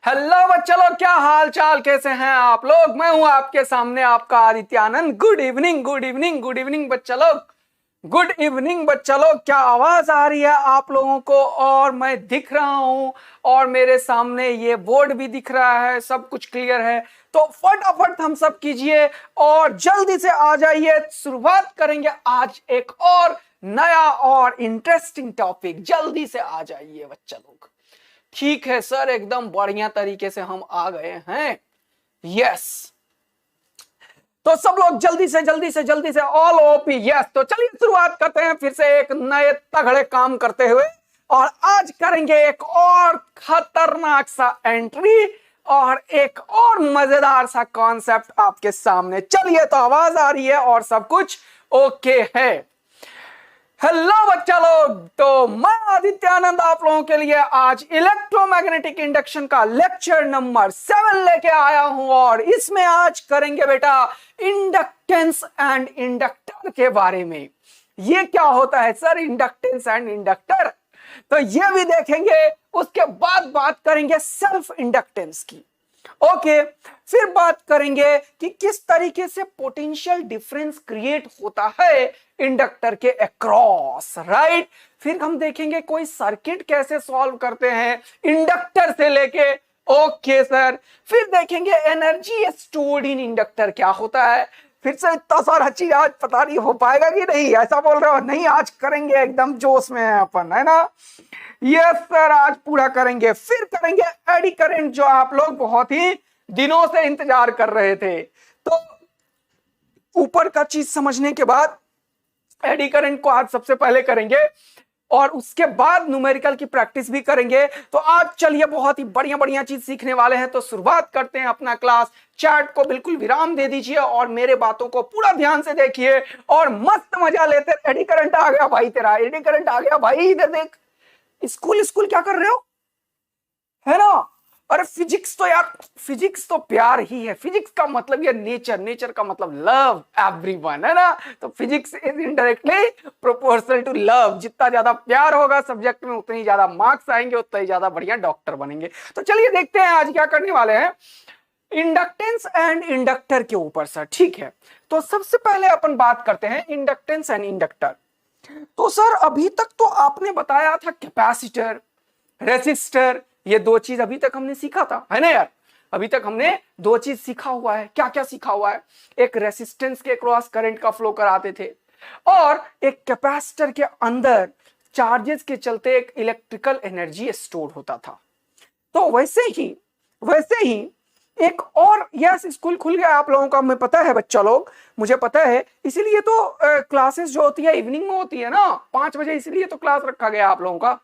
Hello बच्चों लोग, क्या हाल चाल, कैसे हैं आप लोग। मैं हूं आपके सामने आपका Aditya Anand. Good evening, good evening, good evening बच्चा लोग, गुड इवनिंग बच्चा लोग। क्या आवाज आ रही है आप लोगों को? और मैं दिख रहा हूं और मेरे सामने ये बोर्ड भी दिख रहा है, सब कुछ क्लियर है। तो फटाफट हम सब कीजिए और जल्दी से आ जाइए। शुरुआत करेंगे आज एक और नया और इंटरेस्टिंग टॉपिक। जल्दी से आ जाइए बच्चा लोग। ठीक है सर, एकदम बढ़िया तरीके से हम आ गए हैं। यस, तो सब लोग जल्दी से ऑल ओपी। यस, तो चलिए शुरुआत करते हैं फिर से एक नए तगड़े काम करते हुए। और आज करेंगे एक और खतरनाक सा एंट्री और एक और मजेदार सा कॉन्सेप्ट आपके सामने। चलिए, तो आवाज आ रही है और सब कुछ ओके है। हेलो बच्चा लोग, तो मैं आदित्य आनंद आप लोगों के लिए आज इलेक्ट्रोमैग्नेटिक इंडक्शन का लेक्चर नंबर 7 लेके आया हूं। और इसमें आज करेंगे बेटा इंडक्टेंस एंड इंडक्टर के बारे में। ये क्या होता है सर, इंडक्टेंस एंड इंडक्टर? तो ये भी देखेंगे। उसके बाद बात करेंगे सेल्फ इंडक्टेंस की। ओके, फिर बात करेंगे कि किस तरीके से पोटेंशियल डिफरेंस क्रिएट होता है इंडक्टर के अक्रॉस, राइट। फिर हम देखेंगे कोई सर्किट कैसे सॉल्व करते हैं इंडक्टर से लेके। ओके सर, फिर देखेंगे एनर्जी स्टोर्ड इन इंडक्टर क्या होता है। फिर से इतना सारा चीज आज पता नहीं हो पाएगा कि नहीं, ऐसा बोल रहे हो? नहीं, आज करेंगे, एकदम जोश में है अपन, है ना। यस सर, आज पूरा करेंगे। फिर करेंगे एडी करंट, जो आप लोग बहुत ही दिनों से इंतजार कर रहे थे। तो ऊपर का चीज समझने के बाद एडी करंट को आज सबसे पहले करेंगे और उसके बाद न्यूमेरिकल की प्रैक्टिस भी करेंगे। तो आज चलिए बहुत ही बढ़िया बढ़िया चीज सीखने वाले हैं। तो शुरुआत करते हैं अपना क्लास। चैट को बिल्कुल विराम दे दीजिए और मेरे बातों को पूरा ध्यान से देखिए और मस्त मजा लेते। एडी करंट आ गया भाई, तेरा एडी करंट आ गया भाई। इधर देख, स्कूल स्कूल क्या कर रहे हो, है ना। अरे फिजिक्स तो यार, फिजिक्स तो प्यार ही है। फिजिक्स का मतलब ये नेचर, नेचर का मतलब लव एवरीवन, है ना। तो physics is indirectly proportional to love. जितना ज्यादा प्यार होगा सब्जेक्ट में उतनी ज्यादा मार्क्स आएंगे, उतना ही ज्यादा बढ़िया डॉक्टर बनेंगे। तो चलिए देखते हैं आज क्या करने वाले हैं इंडक्टेंस एंड इंडक्टर के ऊपर सर। ठीक है, तो सबसे पहले अपन बात करते हैं इंडक्टेंस एंड इंडक्टर। तो सर अभी तक तो आपने बताया था कैपेसिटर, रेसिस्टर, ये दो चीज अभी तक हमने सीखा था, है ना यार। अभी तक हमने दो चीज सीखा हुआ है। क्या क्या सीखा हुआ है? एक रेसिस्टेंस के क्रॉस करंट का फ्लो कराते थे और एक कैपेसिटर के अंदर चार्जेस के चलते एक इलेक्ट्रिकल एनर्जी स्टोर होता था। तो वैसे ही एक और, यस स्कूल खुल गया आप लोगों का, मैं पता है बच्चा लोग, मुझे पता है। इसीलिए तो क्लासेस जो होती है इवनिंग में होती है ना, 5 बजे, इसीलिए तो क्लास रखा गया आप लोगों का।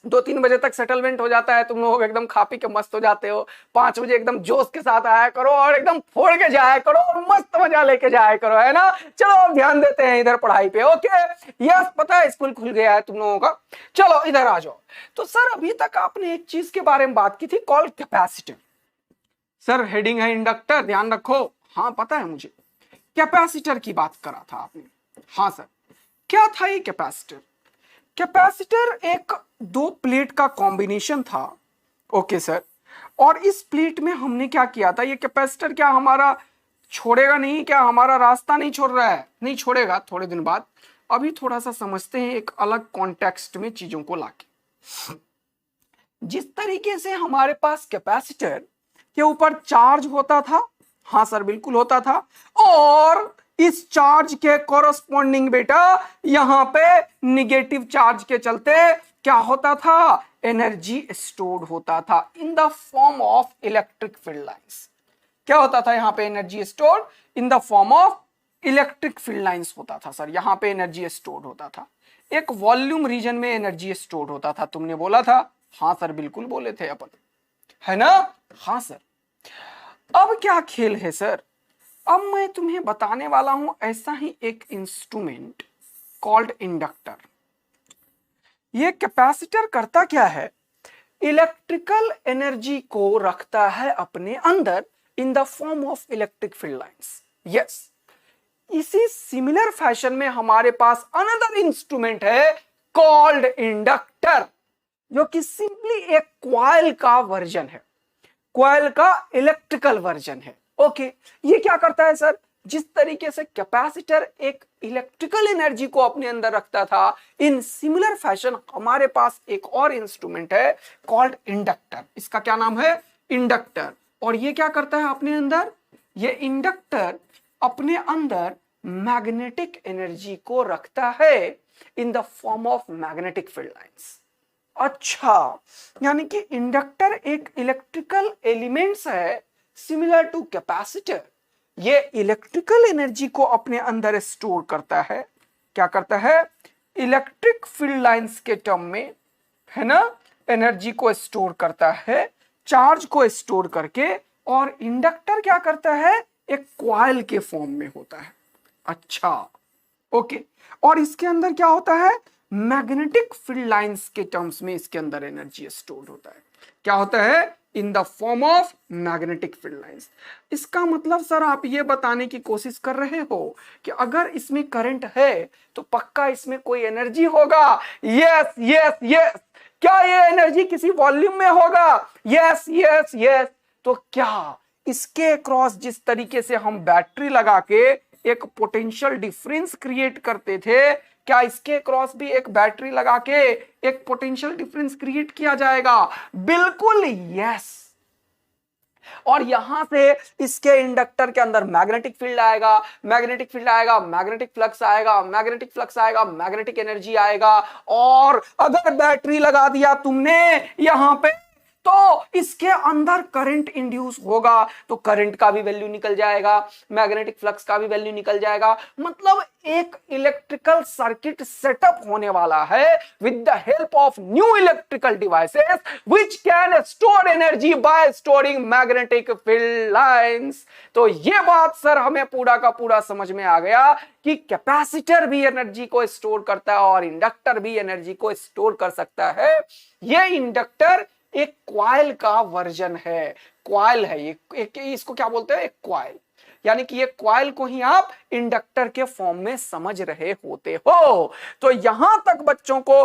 2-3 बजे तक सेटलमेंट हो जाता है, तुम लोग एकदम खा पी के मस्त हो जाते हो। 5 बजे एकदम जोश के साथ आया करो और एकदम फोड़ के जाया करो और मस्त मजा लेके जाया करो, है ना। चलो अब ध्यान देते हैं इधर पढ़ाई पे। ओके, यस पता है स्कूल खुल गया है तुम लोगों का। चलो इधर आ जाओ। तो सर अभी तक आपने एक चीज के बारे में बात की थी, कॉल्ड कैपेसिटर। सर हेडिंग है इंडक्टर, ध्यान रखो। हाँ पता है मुझे, कैपेसिटर की बात करा था आपने। हाँ सर, क्या था ये कैपेसिटर? कैपेसिटर एक दो प्लेट का कॉम्बिनेशन था। ओके सर, और इस प्लेट में हमने क्या किया था, ये कैपेसिटर क्या हमारा छोड़ेगा नहीं, क्या हमारा रास्ता नहीं छोड़ रहा है? नहीं छोड़ेगा थोड़े दिन बाद। अभी थोड़ा सा समझते हैं एक अलग कॉन्टेक्स्ट में चीजों को लाके। जिस तरीके से हमारे पास कैपेसिटर के ऊपर चार्ज होता था, हाँ सर बिल्कुल होता था, और इस चार्ज के कोरस्पॉन्डिंग बेटा यहां पे निगेटिव चार्ज के चलते क्या होता था, एनर्जी स्टोर्ड होता था in the form of electric field lines. क्या होता था यहां पे energy stored? In the form of electric field lines होता था सर। यहां पे एनर्जी स्टोर्ड होता था, एक वॉल्यूम रीजन में एनर्जी स्टोर्ड होता था। तुमने बोला था, हाँ सर बिल्कुल बोले थे अपन, है ना। हाँ सर, अब क्या खेल है सर? अब मैं तुम्हें बताने वाला हूं ऐसा ही एक इंस्ट्रूमेंट कॉल्ड इंडक्टर। ये कैपेसिटर करता क्या है, इलेक्ट्रिकल एनर्जी को रखता है अपने अंदर in the form of electric field lines. Yes, इसी सिमिलर फैशन में हमारे पास अनदर इंस्ट्रूमेंट है कॉल्ड इंडक्टर, जो कि सिंपली एक कॉइल का वर्जन है। कॉइल का इलेक्ट्रिकल वर्जन है। ओके, ये क्या करता है सर, जिस तरीके से कैपेसिटर एक इलेक्ट्रिकल एनर्जी को अपने अंदर रखता था, इन सिमिलर फैशन हमारे पास एक और इंस्ट्रूमेंट है कॉल्ड इंडक्टर। इसका क्या नाम है, इंडक्टर। और ये क्या करता है अपने अंदर, ये इंडक्टर अपने अंदर मैग्नेटिक एनर्जी को रखता है in the form of magnetic field lines. अच्छा, यानी कि इंडक्टर एक इलेक्ट्रिकल एलिमेंट्स है सिमिलर टू कैपेसिटर। ये इलेक्ट्रिकल एनर्जी को अपने अंदर स्टोर करता है। क्या करता है, इलेक्ट्रिक फील्ड लाइंस के टर्म में, है ना, एनर्जी को स्टोर करता है, चार्ज को स्टोर करके। और इंडक्टर क्या करता है, एक कॉइल के फॉर्म में होता है। अच्छा, ओके। और इसके अंदर क्या होता है, मैग्नेटिक फील्ड लाइंस के टर्म्स में इसके अंदर एनर्जी स्टोर होता है। क्या होता है, in the form of magnetic field lines. इसका मतलब सर आप ये बताने की कोशिश कर रहे हो कि अगर इसमें करंट है तो पक्का इसमें कोई एनर्जी होगा। Yes yes yes. क्या ये एनर्जी किसी वॉल्यूम में होगा? Yes yes yes. तो क्या इसके क्रॉस जिस तरीके से हम बैटरी लगा के एक पोटेंशियल डिफरेंस क्रिएट करते थे, क्या इसके क्रॉस भी एक बैटरी लगा के एक पोटेंशियल डिफरेंस क्रिएट किया जाएगा? बिल्कुल यस। और यहां से इसके इंडक्टर के अंदर मैग्नेटिक फील्ड आएगा, मैग्नेटिक फील्ड आएगा, मैग्नेटिक फ्लक्स आएगा, मैग्नेटिक फ्लक्स आएगा, मैग्नेटिक एनर्जी आएगा। और अगर बैटरी लगा दिया तुमने यहां पे तो इसके अंदर करंट इंड्यूस होगा, तो करंट का भी वैल्यू निकल जाएगा, मैग्नेटिक फ्लक्स का भी वैल्यू निकल जाएगा। मतलब एक इलेक्ट्रिकल सर्किट सेटअप होने वाला है with the help of new electrical devices which can store energy by storing magnetic field lines. तो ये बात सर हमें पूरा का पूरा समझ में आ गया कि कैपेसिटर भी एनर्जी को स्टोर करता है और इंडक्टर भी एनर्जी को स्टोर कर सकता है। ये इंडक्टर एक कॉइल का वर्जन है, कॉइल है ये, इसको क्या बोलते हैं, एक कॉइल। यानी कि ये कॉइल को ही आप इंडक्टर के फॉर्म में समझ रहे होते हो। तो यहां तक बच्चों को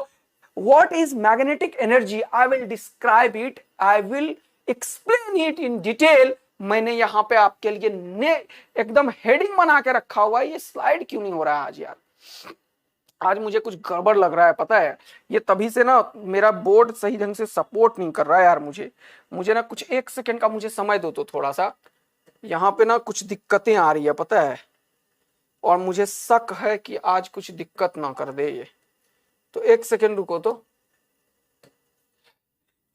what is magnetic energy, I will describe it, I will explain it in detail. मैंने यहां पे आपके लिए एकदम हेडिंग बना के रखा हुआ है। ये स्लाइड क्यों नहीं हो रहा है आज यार? आज मुझे कुछ गड़बड़ लग रहा है, पता है, ये तभी से ना मेरा बोर्ड सही ढंग से सपोर्ट नहीं कर रहा है यार। मुझे ना कुछ 1 सेकंड का मुझे समय दो तो थोड़ा सा, यहाँ पे ना कुछ दिक्कतें आ रही है पता है, और मुझे शक है कि आज कुछ दिक्कत ना कर दे ये। तो 1 सेकंड रुको तो,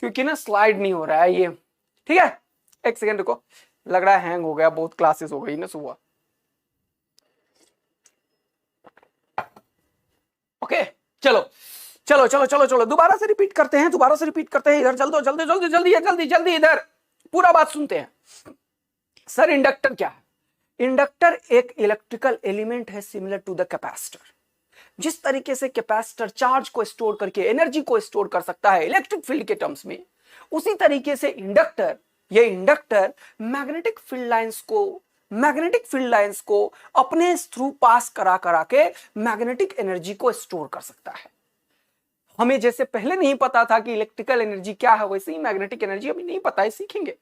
क्योंकि ना स्लाइड नहीं हो रहा है ये, ठीक है? 1 सेकंड रुको, लग रहा है हैंग हो गया, बहुत क्लासेस हो गई ना सुबह। ओके, चलो चलो चलो चलो चलो दोबारा से रिपीट करते हैं, इधर जल्दी जल्दी जल्दी जल्दी जल्दी जल्दी इधर पूरा बात सुनते हैं। सर इंडक्टर क्या है? इंडक्टर एक इलेक्ट्रिकल एलिमेंट है सिमिलर टू द कैपेसिटर। जिस तरीके से कैपेसिटर चार्ज को स्टोर करके एनर्जी को स्टोर कर सकता है इलेक्ट्रिक फील्ड के टर्म्स में, उसी तरीके से ये इंडक्टर मैग्नेटिक फील्ड लाइंस को अपने थ्रू पास करा के मैग्नेटिक एनर्जी को स्टोर कर सकता है। हमें जैसे पहले नहीं पता था कि इलेक्ट्रिकल एनर्जी क्या है, वैसे ही मैग्नेटिक एनर्जी अभी नहीं पता है, सीखेंगे।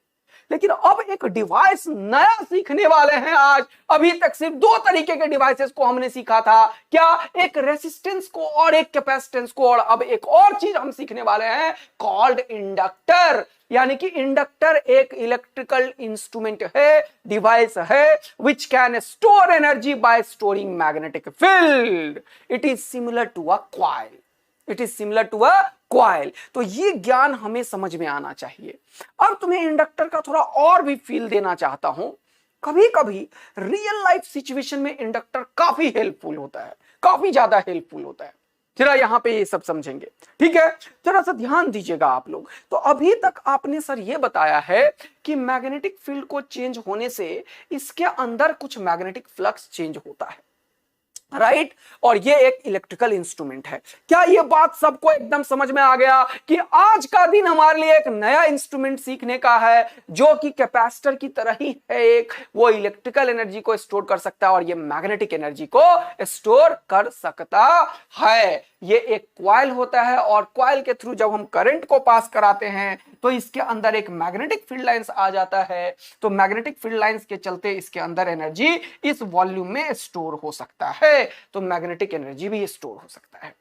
लेकिन अब एक डिवाइस नया सीखने वाले हैं आज। अभी तक सिर्फ 2 तरीके के डिवाइसेस को हमने सीखा था, क्या? एक रेसिस्टेंस को और एक कैपेसिटेंस को। और अब एक और चीज हम सीखने वाले हैं कॉल्ड इंडक्टर। यानी कि इंडक्टर एक इलेक्ट्रिकल इंस्ट्रूमेंट है, डिवाइस है which can store energy by storing magnetic field. It is similar to a coil, तो ये ज्ञान हमें समझ में आना चाहिए। अब तुम्हें इंडक्टर का थोड़ा और भी फील देना चाहता हूं। कभी कभी रियल लाइफ सिचुएशन में इंडक्टर काफी हेल्पफुल होता है, काफी ज्यादा हेल्पफुल होता है। जरा यहां पे ये सब समझेंगे, ठीक है? जरा सा ध्यान दीजिएगा आप लोग। तो अभी तक आपने सर ये बताया है कि मैग्नेटिक फील्ड को चेंज होने से इसके अंदर कुछ मैग्नेटिक फ्लक्स चेंज होता है, राइट? और ये एक इलेक्ट्रिकल इंस्ट्रूमेंट है। क्या ये बात सबको एकदम समझ में आ गया कि आज का दिन हमारे लिए एक नया इंस्ट्रूमेंट सीखने का है जो कि कैपेसिटर की तरह ही है, एक वो इलेक्ट्रिकल एनर्जी को स्टोर कर सकता है और ये मैग्नेटिक एनर्जी को स्टोर कर सकता है। ये एक कॉइल होता है और कॉइल के थ्रू जब हम करंट को पास कराते हैं तो इसके अंदर एक मैग्नेटिक फील्ड लाइंस आ जाता है। तो मैग्नेटिक फील्ड लाइंस के चलते इसके अंदर एनर्जी इस वॉल्यूम में स्टोर हो सकता है। तो मैग्नेटिक एनर्जी भी स्टोर हो सकता है।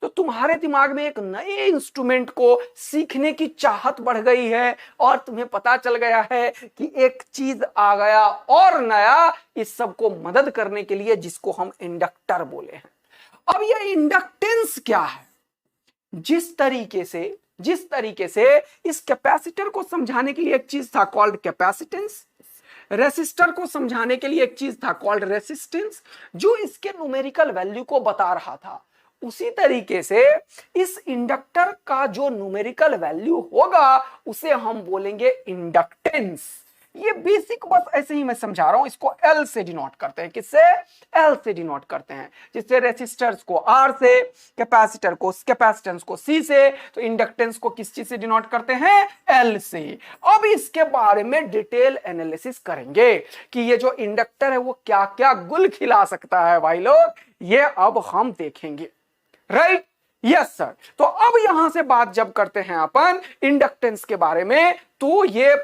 तो तुम्हारे दिमाग में एक नए इंस्ट्रूमेंट को सीखने की चाहत बढ़ गई है और तुम्हें पता चल गया है कि एक चीज आ गया और नया इस सब को मदद करने के लिए, जिसको हम इंडक्टर बोले हैं। अब ये इंडक्टेंस क्या है? जिस तरीके से इस कैपेसिटर को समझाने के लिए एक चीज था कॉल्ड कैपेसिटेंस, रेसिस्टर को समझाने के लिए एक चीज था कॉल्ड रेसिस्टेंस, जो इसके न्यूमेरिकल वैल्यू को बता रहा था, उसी तरीके से इस इंडक्टर का जो न्यूमेरिकल वैल्यू होगा उसे हम बोलेंगे इंडक्टेंस। ये बेसिक बस ऐसे ही मैं समझा रहा हूं। इसको L से डिनोट करते हैं। किससे? L से डिनोट करते हैं। जिससे रेसिस्टर्स को R से, कैपेसिटेंस को C से, तो इंडक्टेंस को किस चीज से डिनोट करते हैं? L से। अब इसके बारे में डिटेल एनालिसिस करेंगे कि ये जो इंडक्टर है वो क्या क्या गुल खिला सकता है भाई लोग, ये अब हम देखेंगे। राइट? Yes sir. तो अब यहां से बात जब करते हैं अपन इंडक्टेंस के बारे में, तो ये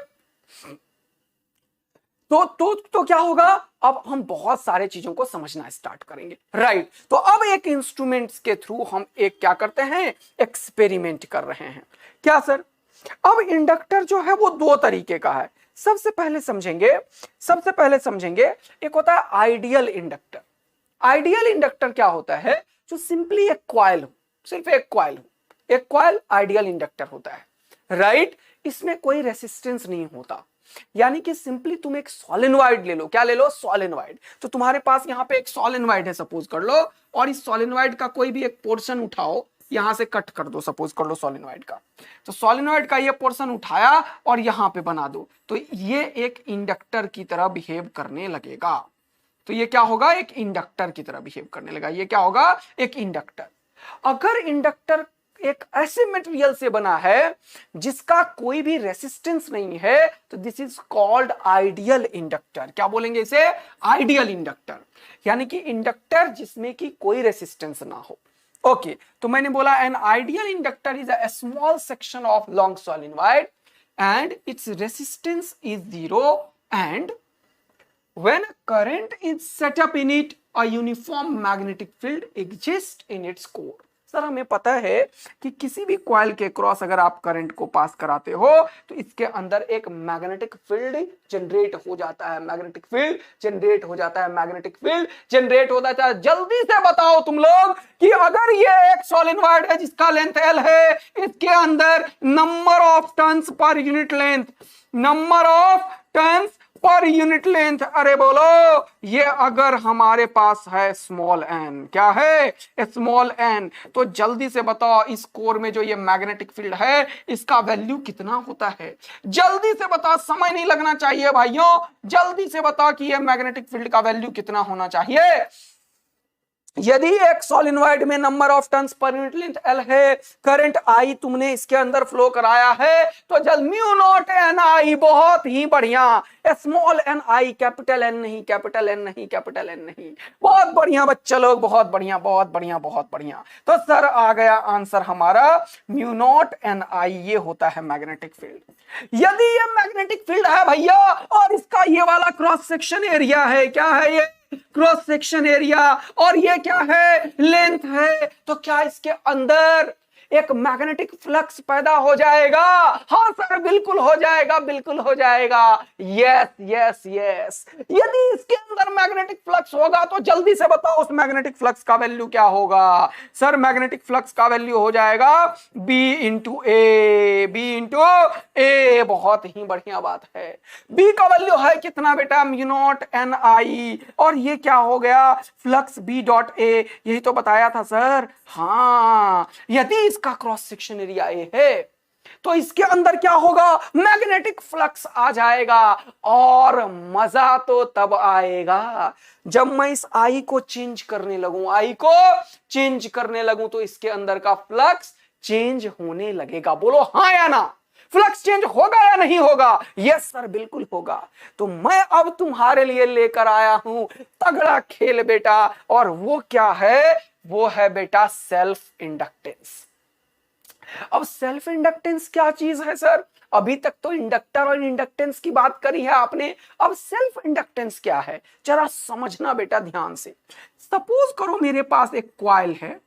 तो क्या होगा? अब हम बहुत सारे चीजों को समझना स्टार्ट करेंगे। राइट? तो अब एक इंस्ट्रूमेंट्स के थ्रू हम एक क्या करते हैं? एक्सपेरिमेंट कर रहे हैं। क्या सर? अब इंडक्टर जो है वो दो तरीके का है। सबसे पहले समझेंगे एक होता है आइडियल इंडक्टर। आइडियल इंडक्टर क्या होता है? जो सिंपली एक कॉइल हो, सिर्फ एक कॉइल आइडियल इंडक्टर होता है। राइट? इसमें कोई रेसिस्टेंस नहीं होता। यानी कि सिंपली तुम एक सोलेनोइड ले लो। क्या ले लो? सोलेनोइड। तो तुम्हारे पास यहां पे एक सोलेनोइड है सपोज कर लो, और इस सोलेनोइड का कोई भी एक पोर्शन उठाओ, यहां से कट कर दो, सपोज कर लो सोलेनोइड का। तो सोलेनोइड का ये पोर्शन उठाया और यहां पे बना दो, तो ये एक इंडक्टर की तरह बिहेव करने लगेगा। तो ये क्या होगा? एक इंडक्टर की तरह बिहेव करने लगा। ये क्या होगा? एक इंडक्टर। अगर इंडक्टर एक ऐसे मटेरियल से बना है जिसका कोई भी रेसिस्टेंस नहीं है, तो this is called ideal inductor. क्या बोलेंगे इसे? Ideal inductor. यानी कि इंडक्टर जिसमें कि कोई रेसिस्टेंस ना हो। ओके, तो मैंने बोला an ideal inductor is a small section of long solenoid and it's resistance is 0 and when a current is set up in it, a uniform magnetic field exists in its core। Sir हमें पता है कि किसी भी coil के cross अगर आप current को पास कराते हो तो इसके अंदर एक मैग्नेटिक फील्ड जनरेट हो जाता है। मैग्नेटिक फील्ड जनरेट हो जाता है। जल्दी से बताओ तुम लोग कि अगर ये एक सोलेनोइड है जिसका लेंथ L है, इसके अंदर number of turns per unit length, अरे बोलो, ये अगर हमारे पास है स्मॉल n, क्या है? स्मॉल n, तो जल्दी से बताओ इस कोर में जो ये मैग्नेटिक फील्ड है इसका वैल्यू कितना होता है? जल्दी से बताओ, समय नहीं लगना चाहिए भाइयों, जल्दी से बताओ कि ये मैग्नेटिक फील्ड का वैल्यू कितना होना चाहिए। यदि एक सोलेनोइड में number of turns per unit length L है, करंट I तुमने इसके अंदर फ्लो कराया है, तो जल म्यू नॉट एन आई, बहुत ही बढ़िया, स्मॉल एन आई, कैपिटल N नहीं, कैपिटल N नहीं। बहुत बढ़िया बच्चा लोग, बहुत बढ़िया। तो सर आ गया आंसर हमारा, म्यू नॉट एन आई ये होता है मैग्नेटिक फील्ड। यदि ये मैग्नेटिक फील्ड है भैया और इसका ये वाला क्रॉस सेक्शन एरिया है, क्या है ये? क्रॉस सेक्शन एरिया, और ये क्या है? लेंथ है, तो क्या इसके अंदर एक मैग्नेटिक फ्लक्स पैदा हो जाएगा? हाँ सर, बिल्कुल हो जाएगा। यस। यदि इसके अंदर मैग्नेटिक फ्लक्स होगा तो जल्दी से बताओ उस मैग्नेटिक फ्लक्स का वैल्यू क्या होगा? सर मैग्नेटिक फ्लक्स का वैल्यू हो जाएगा B इंटू ए। बहुत ही बढ़िया बात है। B का वैल्यू है कितना बेटा? म्यू नॉट एन आई, और ये क्या हो गया? Flux B dot A. यही तो बताया था सर। हाँ, यदि इसका क्रॉस सेक्शन एरिया ए है तो इसके अंदर क्या होगा? मैग्नेटिक फ्लक्स आ जाएगा। और मजा तो तब आएगा जब मैं इस आई को चेंज करने लगूं, तो इसके अंदर का फ्लक्स चेंज होने लगेगा। बोलो हाँ या ना? फ्लक्स चेंज होगा या नहीं होगा? यस सर, बिल्कुल होगा। तो मैं अब तुम्हारे लिए लेकर आया हूं तगड़ा खेल बेटा, और वो क्या है? वो है बेटा सेल्फ इंडक्टेंस। अब सेल्फ इंडक्टेंस क्या चीज है सर? अभी तक तो इंडक्टर और इंडक्टेंस की बात करी है आपने, अब सेल्फ इंडक्टेंस क्या है जरा समझना बेटा ध्यान से। सपोज करो मेरे पास एक कॉइल है,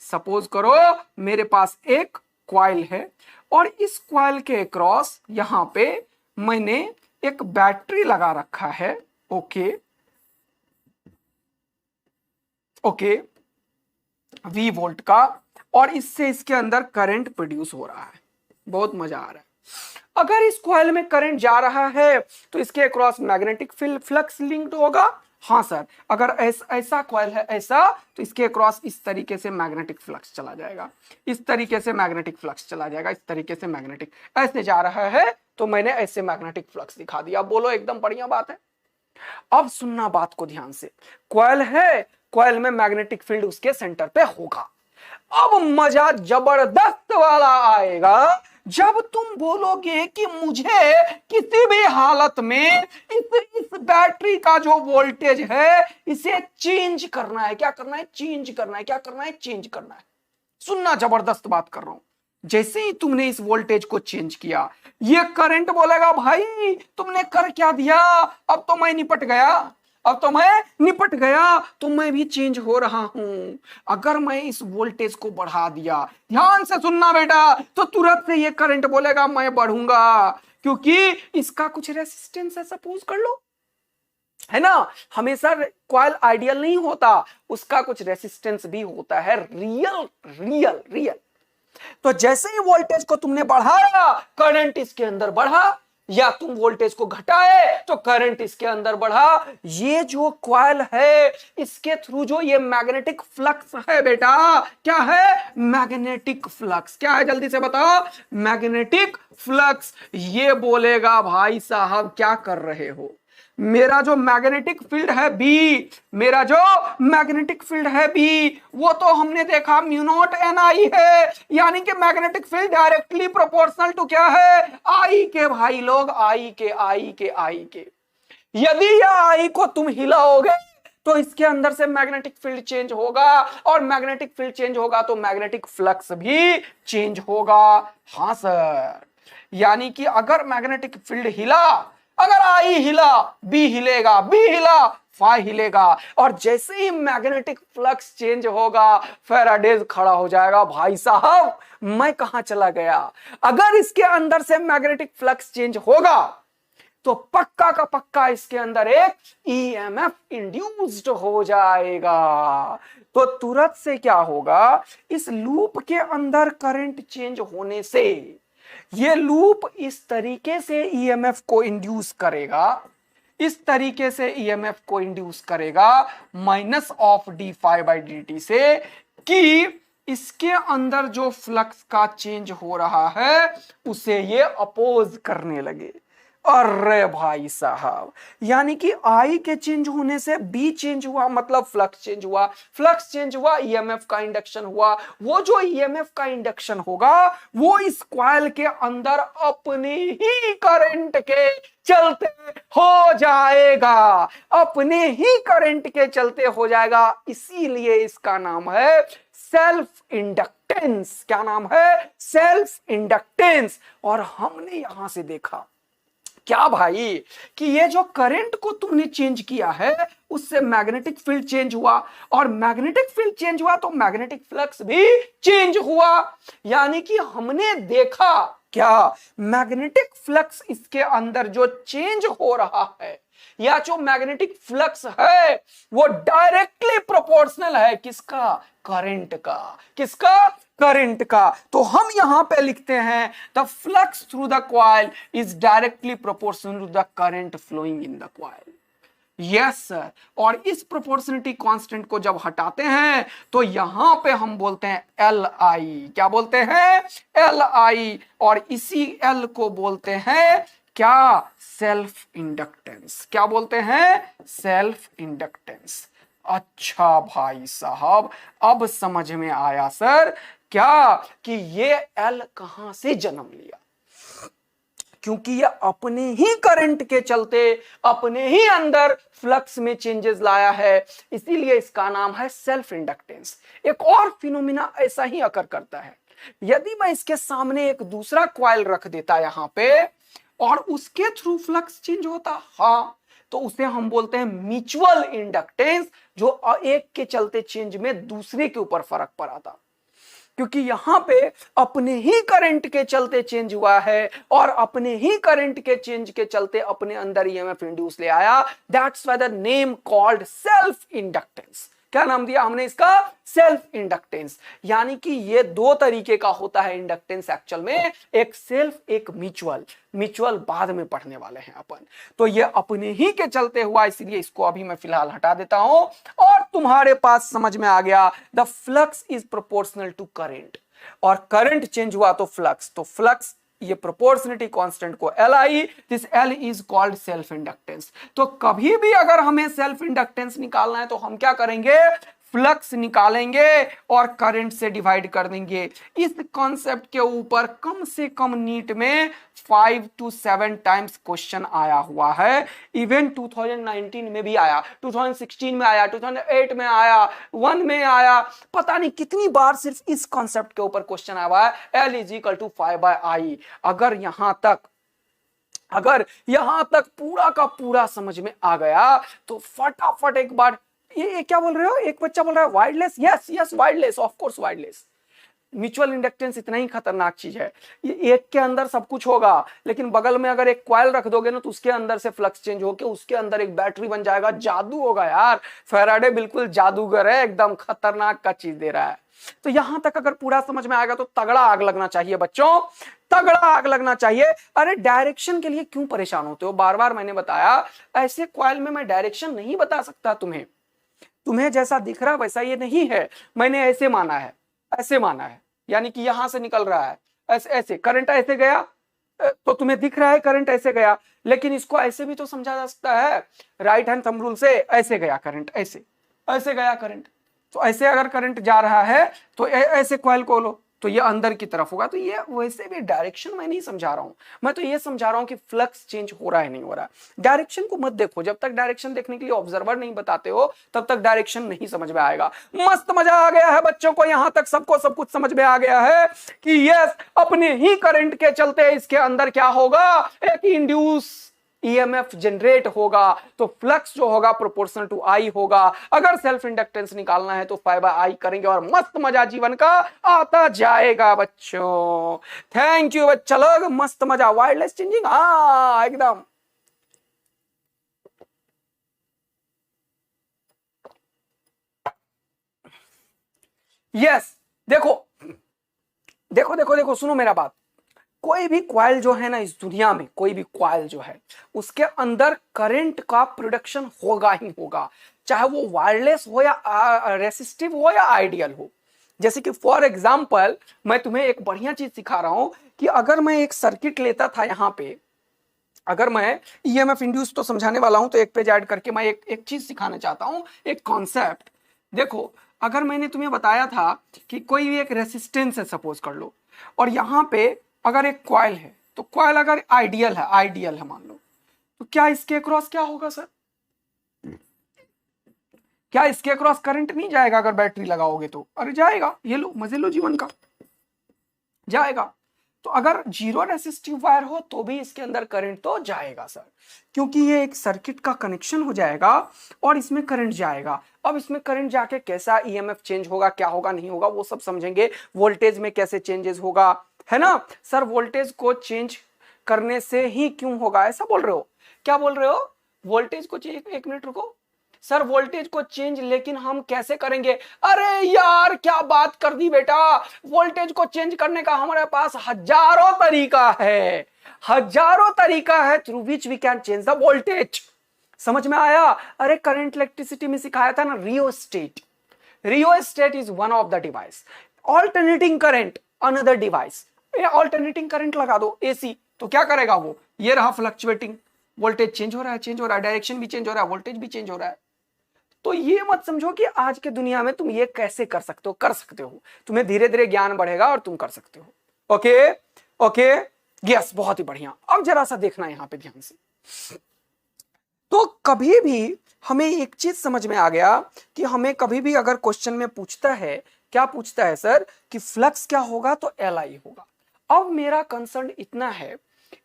सपोज करो मेरे पास एक कॉइल है और इस कॉइल के क्रॉस यहां पे मैंने एक बैटरी लगा रखा है। ओके ओके, V वोल्ट का, और इससे इसके अंदर करंट प्रोड्यूस हो रहा है। बहुत मजा आ रहा है। अगर इस कॉइल में करंट जा रहा है तो इसके अक्रॉस मैग्नेटिक फ्लक्स लिंक्ड होगा। हाँ सर, अगर ऐसा कॉइल है ऐसा, तो इसके अक्रॉस इस तरीके से मैग्नेटिक फ्लक्स चला जाएगा, इस तरीके से मैग्नेटिक फ्लक्स चला जाएगा, इस तरीके से मैग्नेटिक ऐसे जा रहा है, तो मैंने ऐसे मैग्नेटिक फ्लक्स दिखा दिया। बोलो एकदम बढ़िया बात है। अब सुनना बात को ध्यान से, कॉइल है, कॉइल में मैग्नेटिक फील्ड उसके सेंटर पे होगा। अब मजा जबरदस्त वाला आएगा जब तुम बोलोगे कि मुझे किसी भी हालत में इस बैटरी का जो वोल्टेज है इसे चेंज करना है। क्या करना है? चेंज करना है। क्या करना है? चेंज करना है। सुनना, जबरदस्त बात कर रहा हूं। जैसे ही तुमने इस वोल्टेज को चेंज किया, ये करंट बोलेगा भाई तुमने कर क्या दिया, अब तो मैं निपट गया, अब तो मैं निपट गया, तो मैं भी चेंज हो रहा हूं। अगर मैं इस वोल्टेज को बढ़ा दिया, ध्यान से सुनना बेटा, तो तुरंत से ये करंट बोलेगा मैं बढ़ूंगा, क्योंकि इसका कुछ रेसिस्टेंस है। सपोज कर लो, है ना, हमेशा कॉइल आइडियल नहीं होता, उसका कुछ रेसिस्टेंस भी होता है, रियल रियल रियल। तो जैसे ही वोल्टेज को तुमने बढ़ाया, करंट इसके अंदर बढ़ा, या तुम वोल्टेज को घटाए तो करंट इसके अंदर बढ़ा। ये जो कॉइल है इसके थ्रू जो ये मैग्नेटिक फ्लक्स है बेटा, क्या है? Magnetic flux. क्या है? जल्दी से बताओ। Magnetic flux. ये बोलेगा भाई साहब क्या कर रहे हो, मेरा जो मैग्नेटिक फील्ड है बी, मेरा जो मैग्नेटिक फील्ड है बी, वो तो हमने देखा म्यू नॉट एन आई है, यानी कि magnetic field directly proportional to क्या है? आई के। भाई लोग, आई के आई के आई के। यदि यह आई को तुम हिलाओगे तो इसके अंदर से मैग्नेटिक फील्ड चेंज होगा, और मैग्नेटिक फील्ड चेंज होगा तो मैग्नेटिक फ्लक्स भी चेंज होगा। हाँ सर, यानी कि अगर मैग्नेटिक फील्ड हिला, अगर आई हिला, बी हिलेगा, बी हिला, फाई हिलेगा, और जैसे ही मैग्नेटिक फ्लक्स चेंज होगा, फैराडेज खड़ा हो जाएगा। भाई साहब मैं कहां चला गया? अगर इसके अंदर से मैग्नेटिक फ्लक्स चेंज होगा तो पक्का का पक्का इसके अंदर एक ईएमएफ इंड्यूस्ड हो जाएगा। तो तुरंत से क्या होगा? इस लूप के अंदर करंट चेंज होने से ये लूप इस तरीके से ईएमएफ को इंड्यूस करेगा, इस तरीके से ईएमएफ को इंड्यूस करेगा minus of d phi by d t से, कि इसके अंदर जो फ्लक्स का चेंज हो रहा है उसे ये अपोज करने लगे। अरे भाई साहब, यानी कि आई के चेंज होने से बी चेंज हुआ, मतलब फ्लक्स चेंज हुआ, फ्लक्स चेंज हुआ, ईएमएफ का इंडक्शन हुआ। वो जो ईएमएफ का इंडक्शन होगा वो इस कॉइल के अंदर अपने ही करंट के चलते हो जाएगा, अपने ही करंट के चलते हो जाएगा। इसीलिए इसका नाम है सेल्फ इंडक्टेंस। क्या नाम है? Self inductance. और हमने यहां से देखा क्या भाई, कि ये जो करंट को तुमने चेंज किया है उससे मैग्नेटिक फील्ड चेंज हुआ, और मैग्नेटिक फील्ड चेंज हुआ तो मैग्नेटिक फ्लक्स भी चेंज हुआ। यानी कि हमने देखा क्या, मैग्नेटिक फ्लक्स इसके अंदर जो चेंज हो रहा है, या जो मैग्नेटिक फ्लक्स है वो डायरेक्टली प्रोपोर्शनल है किसका? करंट का। किसका? करंट का। तो हम यहां पे लिखते हैं the flux through the coil is directly proportional to the current flowing in the coil. Yes sir. और इस प्रोपोर्शनलिटी कांस्टेंट को जब हटाते हैं तो यहां पे हम बोलते हैं एल आई। क्या बोलते हैं? L I. और इसी एल को बोलते हैं क्या? Self inductance. क्या बोलते हैं? Self inductance. अच्छा भाई साहब, अब समझ में आया सर क्या, कि ये एल कहां से जन्म लिया? क्योंकि ये अपने ही करंट के चलते अपने ही अंदर फ्लक्स में चेंजेस लाया है, इसीलिए इसका नाम है सेल्फ इंडक्टेंस। एक और फिनोमिना ऐसा ही अकर करता है, यदि मैं इसके सामने एक दूसरा कॉइल रख देता यहां पे और उसके थ्रू फ्लक्स चेंज होता, हाँ, तो उसे हम बोलते हैं म्यूचुअल इंडक्टेंस, जो एक के चलते चेंज में दूसरे के ऊपर फर्क पड़ा था। क्योंकि यहां पे अपने ही करंट के चलते चेंज हुआ है और अपने ही करंट के चेंज के चलते अपने अंदर ईएमएफ इंड्यूस ले आया। That's why the name called self inductance. क्या नाम दिया हमने इसका? Self inductance. यानी कि ये दो तरीके का होता है इंडक्टेंस एक्चुअल में, एक सेल्फ, एक म्यूचुअल। म्यूचुअल बाद में पढ़ने वाले हैं अपन। तो ये अपने ही के चलते हुआ, इसलिए इसको अभी मैं फिलहाल हटा देता हूं और तुम्हारे पास समझ में आ गया the flux is proportional to current, और करंट चेंज हुआ तो फ्लक्स, तो फ्लक्स ये प्रोपोर्शनलिटी कांस्टेंट को L I, this L is called self inductance. तो कभी भी अगर हमें सेल्फ इंडक्टेंस निकालना है तो हम क्या करेंगे? फ्लक्स निकालेंगे और करंट से डिवाइड कर देंगे। इस कॉन्सेप्ट के ऊपर कम से कम नीट में 5 to 7 टाइम्स क्वेश्चन आया हुआ है। इवन 2019 में भी आया, 2016 में आया, 2008 में आया, 1 में आया, पता नहीं कितनी बार सिर्फ इस कॉन्सेप्ट के ऊपर क्वेश्चन आया हुआ है। L is equal to 5/I। अगर यहां तक पूरा का पूरा समझ में आ गया तो फटाफट एक बार, ये क्या बोल रहे हो? एक बच्चा बोल रहा है wireless. Yes yes, wireless, of course wireless. Mutual inductance इतना ही खतरनाक चीज है, ये एक के अंदर सब कुछ होगा, लेकिन बगल में अगर एक कॉइल रख दोगे ना तो उसके अंदर से फ्लक्स चेंज होके उसके अंदर एक बैटरी बन जाएगा। जादू होगा यार, फैराडे बिल्कुल जादूगर है, एकदम खतरनाक का चीज दे रहा है। तो यहां तक अगर पूरा समझ में आएगा तो तगड़ा आग लगना चाहिए बच्चों, तगड़ा आग लगना चाहिए। अरे डायरेक्शन के लिए क्यों परेशान होते हो? बार बार मैंने बताया, ऐसे कॉइल में मैं डायरेक्शन नहीं बता सकता तुम्हें जैसा दिख रहा वैसा ये नहीं है। मैंने ऐसे माना है, ऐसे माना है, यानी कि यहां से निकल रहा है ऐसे, ऐसे करंट ऐसे गया तो तुम्हें दिख रहा है करंट ऐसे गया, लेकिन इसको ऐसे भी तो समझा जा सकता है राइट हैंड थंब रूल से। ऐसे गया करंट, ऐसे ऐसे गया करंट, तो ऐसे अगर करंट जा रहा है तो ऐसे कॉइल को लो तो ये अंदर की तरफ होगा। तो ये वैसे भी डायरेक्शन मैं नहीं समझा रहा हूं, मैं तो ये समझा रहा हूं कि फ्लक्स चेंज हो रहा है नहीं हो रहा है। डायरेक्शन को मत देखो, जब तक डायरेक्शन देखने के लिए ऑब्जर्वर नहीं बताते हो तब तक डायरेक्शन नहीं समझ में आएगा। मस्त मजा आ गया है बच्चों को, यहां तक सबको सब कुछ समझ में आ गया है कि यस, अपने ही करंट के चलते इसके अंदर क्या होगा? एक इंड्यूस ईएमएफ जनरेट होगा, तो फ्लक्स जो होगा प्रोपोर्शनल टू आई होगा। अगर सेल्फ इंडक्टेंस निकालना है तो 5/I करेंगे और मस्त मजा जीवन का आता जाएगा बच्चों। थैंक यू बच्चा लोग, मस्त मजा। वायरलेस चेंजिंग, हाँ एकदम। यस, देखो देखो देखो देखो, सुनो मेरा बात। कोई भी कॉइल जो है ना इस दुनिया में, कोई भी कॉइल जो है उसके अंदर करंट का प्रोडक्शन होगा ही होगा, चाहे वो वायरलेस हो या रेसिस्टिव हो या आइडियल हो। जैसे कि फॉर एग्जांपल मैं तुम्हें एक बढ़िया चीज सिखा रहा हूं कि अगर मैं एक सर्किट लेता था यहां पे, अगर मैं ईएमएफ इंड्यूस तो समझाने वाला हूं तो एक पेज ऐड करके मैं एक चीज सिखाना चाहता हूं, एक कॉन्सेप्ट। देखो, अगर मैंने तुम्हें बताया था कि कोई भी एक रेसिस्टेंस है सपोज कर लो, और यहां पे अगर एक कॉइल है, तो कॉइल अगर आइडियल है मान लो, तो क्या इसके अक्रॉस क्या होगा सर? क्या इसके अक्रॉस करंट नहीं जाएगा अगर बैटरी लगाओगे तो? अरे जाएगा, ये लो मजे लो जीवन का, जाएगा। तो अगर जीरो रेसिस्टिव वायर हो तो भी इसके अंदर करंट तो जाएगा सर, क्योंकि ये एक सर्किट का कनेक्शन हो जाएगा और इसमें करंट जाएगा। अब इसमें करंट जाके कैसा ईएमएफ चेंज होगा, क्या होगा नहीं होगा, वो सब समझेंगे। वोल्टेज में कैसे चेंजेस होगा, है ना सर? वोल्टेज को चेंज करने से ही क्यों होगा, ऐसा बोल रहे हो? क्या बोल रहे हो? वोल्टेज को चेंज, एक मिनट रुको सर, वोल्टेज को चेंज लेकिन हम कैसे करेंगे? अरे यार क्या बात कर दी बेटा, वोल्टेज को चेंज करने का हमारे पास हजारों तरीका है, हजारों तरीका है through which we can change the voltage. समझ में आया? अरे करंट इलेक्ट्रिसिटी में सिखाया था ना, rheostat. Rheostat is one of the device. Alternating current another device. Alternating current लगा दो एसी, तो क्या करेगा वो? ये रहा फ्लक्चुएटिंग, वोल्टेज चेंज हो रहा है, डायरेक्शन भी चेंज हो रहा है, वोल्टेज भी चेंज हो रहा है। तो ये मत समझो कि आज के दुनिया में तुम ये कैसे कर सकते हो, कर सकते हो, तुम्हें धीरे धीरे ज्ञान बढ़ेगा और तुम कर सकते हो। ओके ओके, यस, बहुत ही बढ़िया। अब जरा सा देखना यहां पे ध्यान से। तो कभी भी हमें एक चीज समझ में आ गया कि हमें कभी भी अगर क्वेश्चन में पूछता है क्या पूछता है सर कि फ्लक्स क्या होगा, तो LI होगा। अब मेरा कंसर्न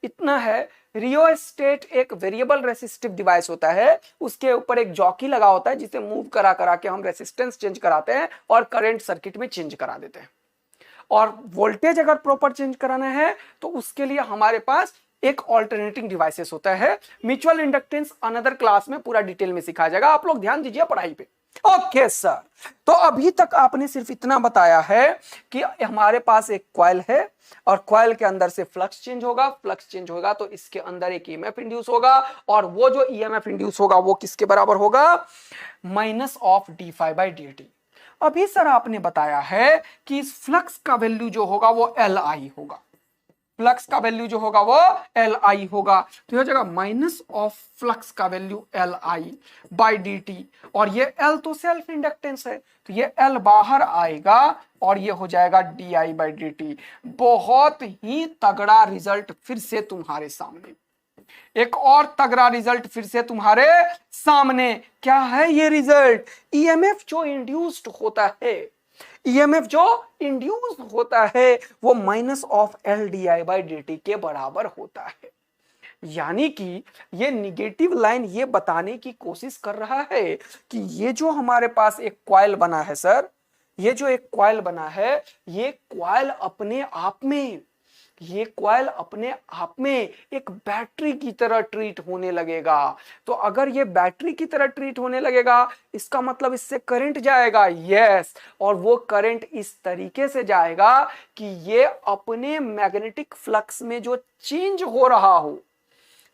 इतना है रियोस्टेट एक वेरिएबल रेसिस्टिव डिवाइस होता है, उसके ऊपर एक जॉकी लगा होता है जिसे मूव करा करा के हम रेसिस्टेंस चेंज कराते हैं और करंट सर्किट में चेंज करा देते हैं। और वोल्टेज अगर प्रॉपर चेंज कराना है तो उसके लिए हमारे पास एक ऑल्टरनेटिंग डिवाइसेस होता है। म्यूचुअल इंडक्टेंस अनदर क्लास में पूरा डिटेल में सिखाया जाएगा, आप लोग ध्यान दीजिए पढ़ाई पे। ओके सर, तो अभी तक आपने सिर्फ इतना बताया है कि हमारे पास एक कॉइल है और कॉइल के अंदर से फ्लक्स चेंज होगा, फ्लक्स चेंज होगा तो इसके अंदर एक ईएमएफ इंड्यूस होगा, और वो जो ईएमएफ इंड्यूस होगा वो किसके बराबर होगा, माइनस ऑफ d∅dt। अभी सर आपने बताया है कि इस फ्लक्स का वैल्यू जो होगा वो LI होगा, फ्लक्स का वैल्यू जो होगा वो LI होगा, तो हो जाएगा माइनस ऑफ फ्लक्स का वैल्यू LI बाई dt, और ये L तो सेल्फ इंडक्टेंस है तो ये L बाहर आएगा और ये हो जाएगा di बाई dt। बहुत ही तगड़ा रिजल्ट फिर से तुम्हारे सामने, एक और तगड़ा रिजल्ट फिर से तुम्हारे सामने। क्या है ये रिजल्ट, ईएमएफ जो इंड्यूस्ड होता है, ईएमएफ जो इंड्यूस होता है वो माइनस ऑफ LDI/dt के बराबर होता है। यानी कि ये निगेटिव लाइन ये बताने की कोशिश कर रहा है कि ये जो हमारे पास एक कॉइल बना है सर, ये जो एक कॉइल बना है, ये कॉइल अपने आप में, ये कॉइल अपने आप में एक बैटरी की तरह ट्रीट होने लगेगा। तो अगर ये बैटरी की तरह ट्रीट होने लगेगा इसका मतलब इससे करंट जाएगा, यस, और वो करंट इस तरीके से जाएगा कि ये अपने मैग्नेटिक फ्लक्स में जो चेंज हो रहा हो,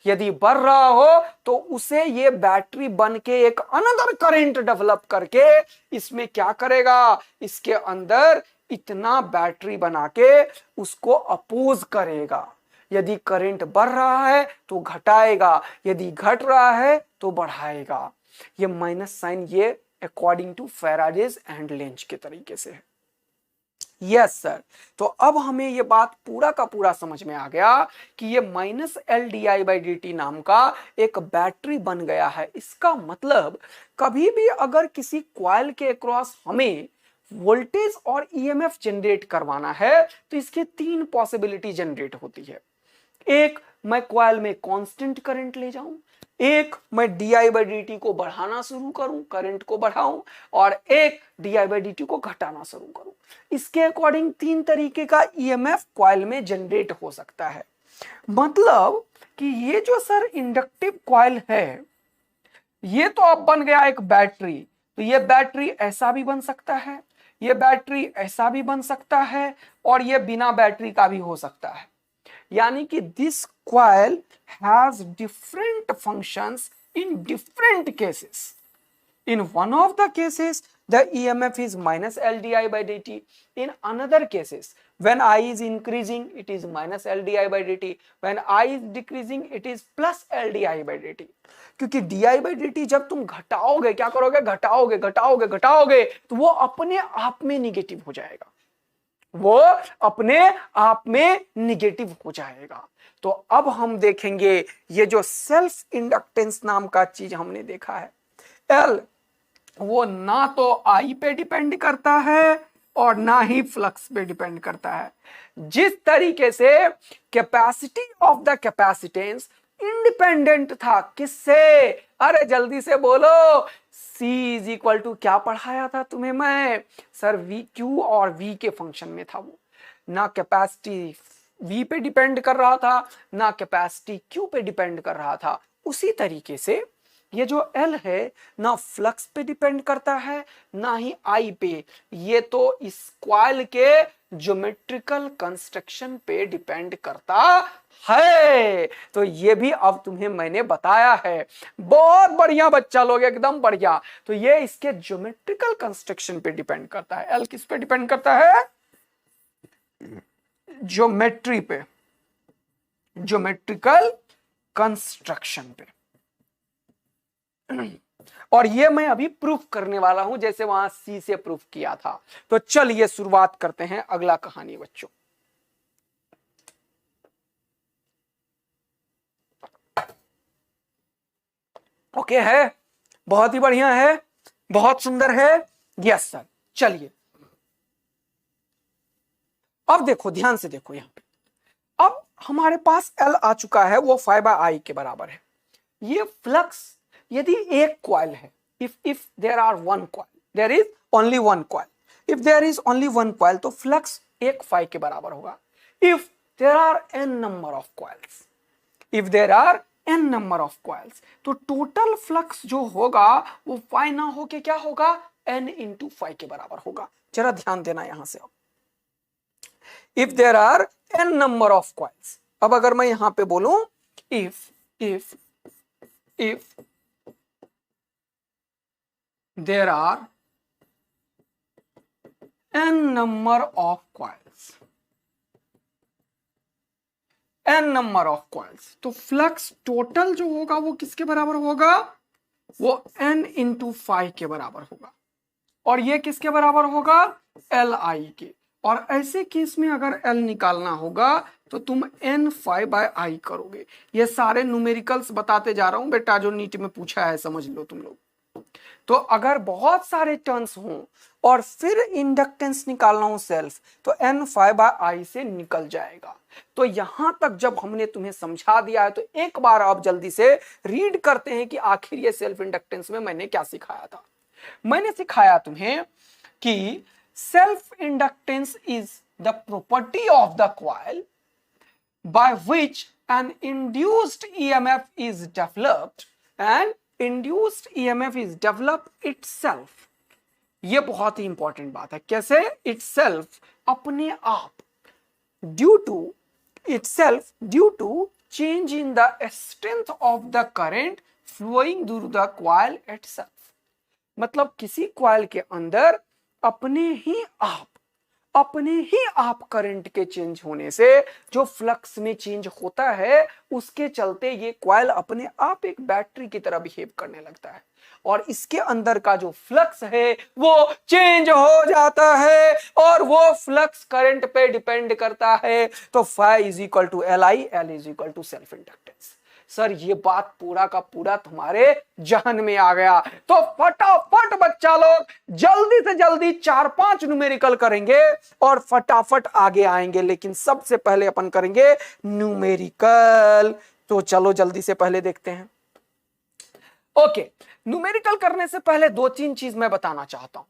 यदि बढ़ रहा हो तो उसे ये बैटरी बन के एक अनदर करंट डेवलप करके इसमें क्या करेगा, इसके अंदर इतना बैटरी बना के उसको अपोज करेगा। यदि करंट बढ़ रहा है तो घटाएगा, यदि घट रहा है तो बढ़ाएगा। ये माइनस साइन ये according to Faraday's and Lenz के तरीके से है। यस सर, तो अब हमें ये बात पूरा का पूरा समझ में आ गया कि ये माइनस LDI/dt नाम का एक बैटरी बन गया है। इसका मतलब कभी भी अगर किसी कॉइल के अक्रॉस हमें वोल्टेज और ईएमएफ जनरेट करवाना है तो इसके तीन पॉसिबिलिटी जनरेट होती है। एक, मैं कॉइल में कांस्टेंट करंट ले जाऊं, एक मैं di/dt को बढ़ाना शुरू करूं, करंट को बढ़ाऊं, और एक di/dt को घटाना शुरू करूं। इसके अकॉर्डिंग तीन तरीके का ईएमएफ कॉइल में जनरेट हो सकता है। मतलब कि ये जो सर इंडक्टिव कॉइल है ये तो अब बन गया एक बैटरी, तो ये बैटरी ऐसा भी बन सकता है, ये बैटरी ऐसा भी बन सकता है, और ये बिना बैटरी का भी हो सकता है। यानी कि this coil has different functions in different cases. In one of the cases, the EMF is minus LDI/dt. In another cases, when I is increasing, it is minus LDI/dt. When I is decreasing, it is plus LDI/dt. क्योंकि di/dt जब तुम घटाओगे, क्या करोगे, घटाओगे घटाओगे घटाओगे तो वो अपने आप में निगेटिव हो जाएगा, वो अपने आप में निगेटिव हो जाएगा। तो अब हम देखेंगे ये जो सेल्फ इंडक्टेंस नाम का चीज हमने देखा है, L वो ना तो I पे डिपेंड करता है और ना ही फ्लक्स पे डिपेंड करता है। जिस तरीके से capacity of the capacitance independent था किससे, अरे जल्दी से बोलो, C इज इक्वल टू क्या पढ़ाया था तुम्हें मैं सर, V Q और V के फंक्शन में था। वो ना कैपेसिटी V पे डिपेंड कर रहा था ना कैपेसिटी Q पे डिपेंड कर रहा था। उसी तरीके से ये जो L है ना फ्लक्स पे डिपेंड करता है ना ही I पे, ये तो इस कॉइल के ज्योमेट्रिकल कंस्ट्रक्शन पे डिपेंड करता है। तो ये भी अब तुम्हें मैंने बताया है। बहुत बढ़िया बच्चा लोग, एकदम बढ़िया। तो ये इसके ज्योमेट्रिकल कंस्ट्रक्शन पे डिपेंड करता है। L किस पे डिपेंड करता है, ज्योमेट्री पे, ज्योमेट्रिकल कंस्ट्रक्शन पे। और ये मैं अभी प्रूफ करने वाला हूं जैसे वहां C से प्रूफ किया था। तो चलिए शुरुआत करते हैं अगला कहानी बच्चों। ओके है, बहुत ही बढ़िया है, बहुत सुंदर है, यस सर। चलिए अब देखो, ध्यान से देखो यहां पे, अब हमारे पास L आ चुका है, वो 5/I के बराबर है। ये फ्लक्स यदि एक कॉइल है, if there are one coil, there is only one coil, if there is only one coil, तो फ्लक्स एक phi के बराबर होगा। if there are n number of coils, if there are n number of coils, तो total flux जो होगा वो phi ना होके क्या होगा, n into phi के बराबर होगा। जरा ध्यान देना यहां से। अब if there are n number of coils, अब अगर मैं यहां पे बोलूं if there are n number of coils, n number of coils, तो फ्लक्स टोटल जो होगा वो किसके बराबर होगा, वो n into phi के बराबर होगा। और ये किसके बराबर होगा, Li के। और ऐसे केस में अगर L निकालना होगा तो तुम n phi/I करोगे। ये सारे न्यूमेरिकल्स बताते जा रहा हूं बेटा, जो नीट में पूछा है, समझ लो तुम लोग। तो अगर बहुत सारे टर्न्स हों और फिर इंडक्टेंस निकालना हो सेल्फ, तो n phi/I से निकल जाएगा। तो यहां तक जब हमने तुम्हें समझा दिया है, तो एक बार आप जल्दी से रीड करते हैं कि आखिर ये सेल्फ इंडक्टेंस में मैंने क्या सिखाया था। मैंने सिखाया तुम्हें कि self inductance is the property of the coil by which an induced EMF is developed and induced EMF is developed itself। ये बहुत ही इंपॉर्टेंट बात है। कैसे itself, अपने आप, due to change in the strength of the current flowing through the coil itself। मतलब किसी coil के अंदर अपने ही आप करंट के चेंज होने से जो फ्लक्स में चेंज होता है, उसके चलते ये कॉइल अपने आप एक बैटरी की तरह बिहेव करने लगता है और इसके अंदर का जो फ्लक्स है वो चेंज हो जाता है और वो फ्लक्स करंट पे डिपेंड करता है। तो phi is equal to Li, L is equal to self inductance. Sir ये बात पूरा का पूरा तुम्हारे जहन में आ गया। तो फटाफट बच्चा लोग जल्दी से जल्दी 4-5 न्यूमेरिकल करेंगे और फटाफट आगे आएंगे, लेकिन सबसे पहले अपन करेंगे न्यूमेरिकल। तो चलो जल्दी से पहले देखते हैं। ओके, न्यूमेरिकल करने से पहले 2-3 चीज मैं बताना चाहता हूं।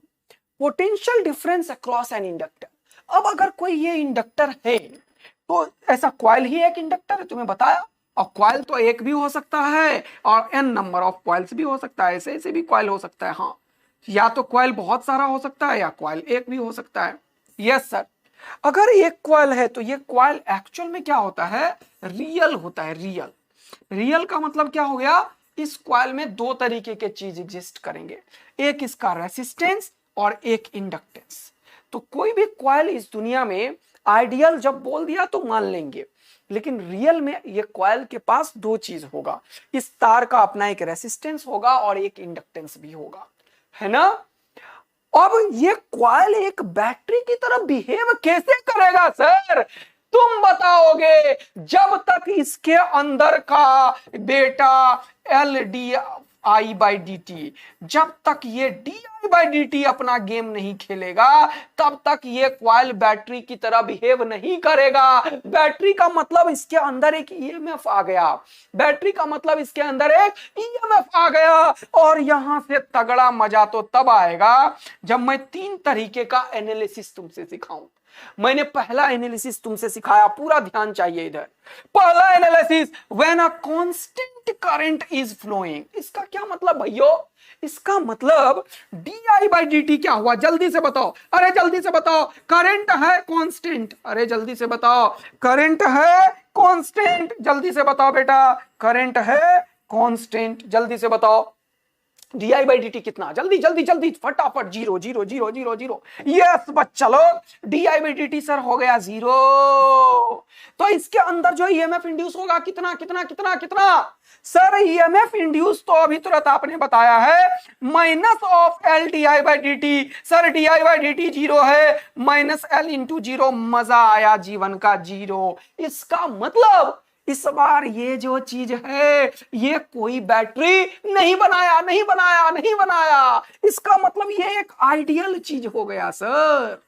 Potential difference across an inductor. अब अगर कोई ये इंडक्टर है तो ऐसा कॉइल ही एक इंडक्टर है, तुम्हें बताया, और कॉइल तो एक भी हो सकता है और n नंबर ऑफ कॉइल्स भी हो सकता है। ऐसे भी कॉइल हो सकता है। हाँ, या तो कॉइल बहुत सारा हो सकता है या कॉइल एक भी हो सकता है। यस सर, अगर एक कॉइल है तो ये कॉइल एक्चुअल में क्या होता है, रियल होता है। रियल का मतलब क्या हो गया, इस कॉइल में 2 तरीके के चीज एग्जिस्ट करेंगे, एक इसका रेसिस्टेंस और एक इंडक्टेंस। तो कोई भी कॉइल इस दुनिया में आइडियल जब बोल दिया तो मान लेंगे, लेकिन रियल में ये कॉइल के पास 2 चीज होगा। इस तार का अपना एक रेसिस्टेंस होगा और एक इंडक्टेंस भी होगा, है ना। अब ये कॉइल एक बैटरी की तरह बिहेव कैसे करेगा सर, तुम बताओगे। जब तक इसके अंदर का बेटा LdI/dt, जब तक ये dI/dt अपना गेम नहीं खेलेगा, तब तक ये कॉइल बैटरी की तरह बिहेव नहीं करेगा। बैटरी का मतलब इसके अंदर एक EMF आ गया, बैटरी का मतलब इसके अंदर एक EMF आ गया। और यहां से तगड़ा मजा तो तब आएगा जब मैं 3 तरीके का एनालिसिस तुमसे सिखाऊं। मैंने पहला एनालिसिस तुमसे सिखाया, पूरा ध्यान चाहिए इधर। पहला analysis, when a constant current is flowing. इसका क्या मतलब भैया, इसका मतलब dI/dt क्या हुआ, जल्दी से बताओ, अरे जल्दी से बताओ। करंट है कांस्टेंट, अरे जल्दी से बताओ। करंट है कांस्टेंट, जल्दी से बताओ बेटा। करंट है कांस्टेंट, जल्दी से बताओ। dI/dt कितना, जल्दी जल्दी जल्दी फटाफट। 0 0 0 0 0। यस बच्चा लोग, dI/dt सर हो गया 0। तो इसके अंदर जो EMF इंड्यूस होगा कितना कितना कितना कितना सर, EMF इंड्यूस तो अभी तुरंत आपने बताया है minus of L dI/dt। Sir dI/dt 0 है, माइनस L इंटू 0। मजा आया जीवन का 0। इसका मतलब इस बार ये जो चीज है ये कोई बैटरी नहीं बनाया। इसका मतलब ये एक आइडियल चीज हो गया सर।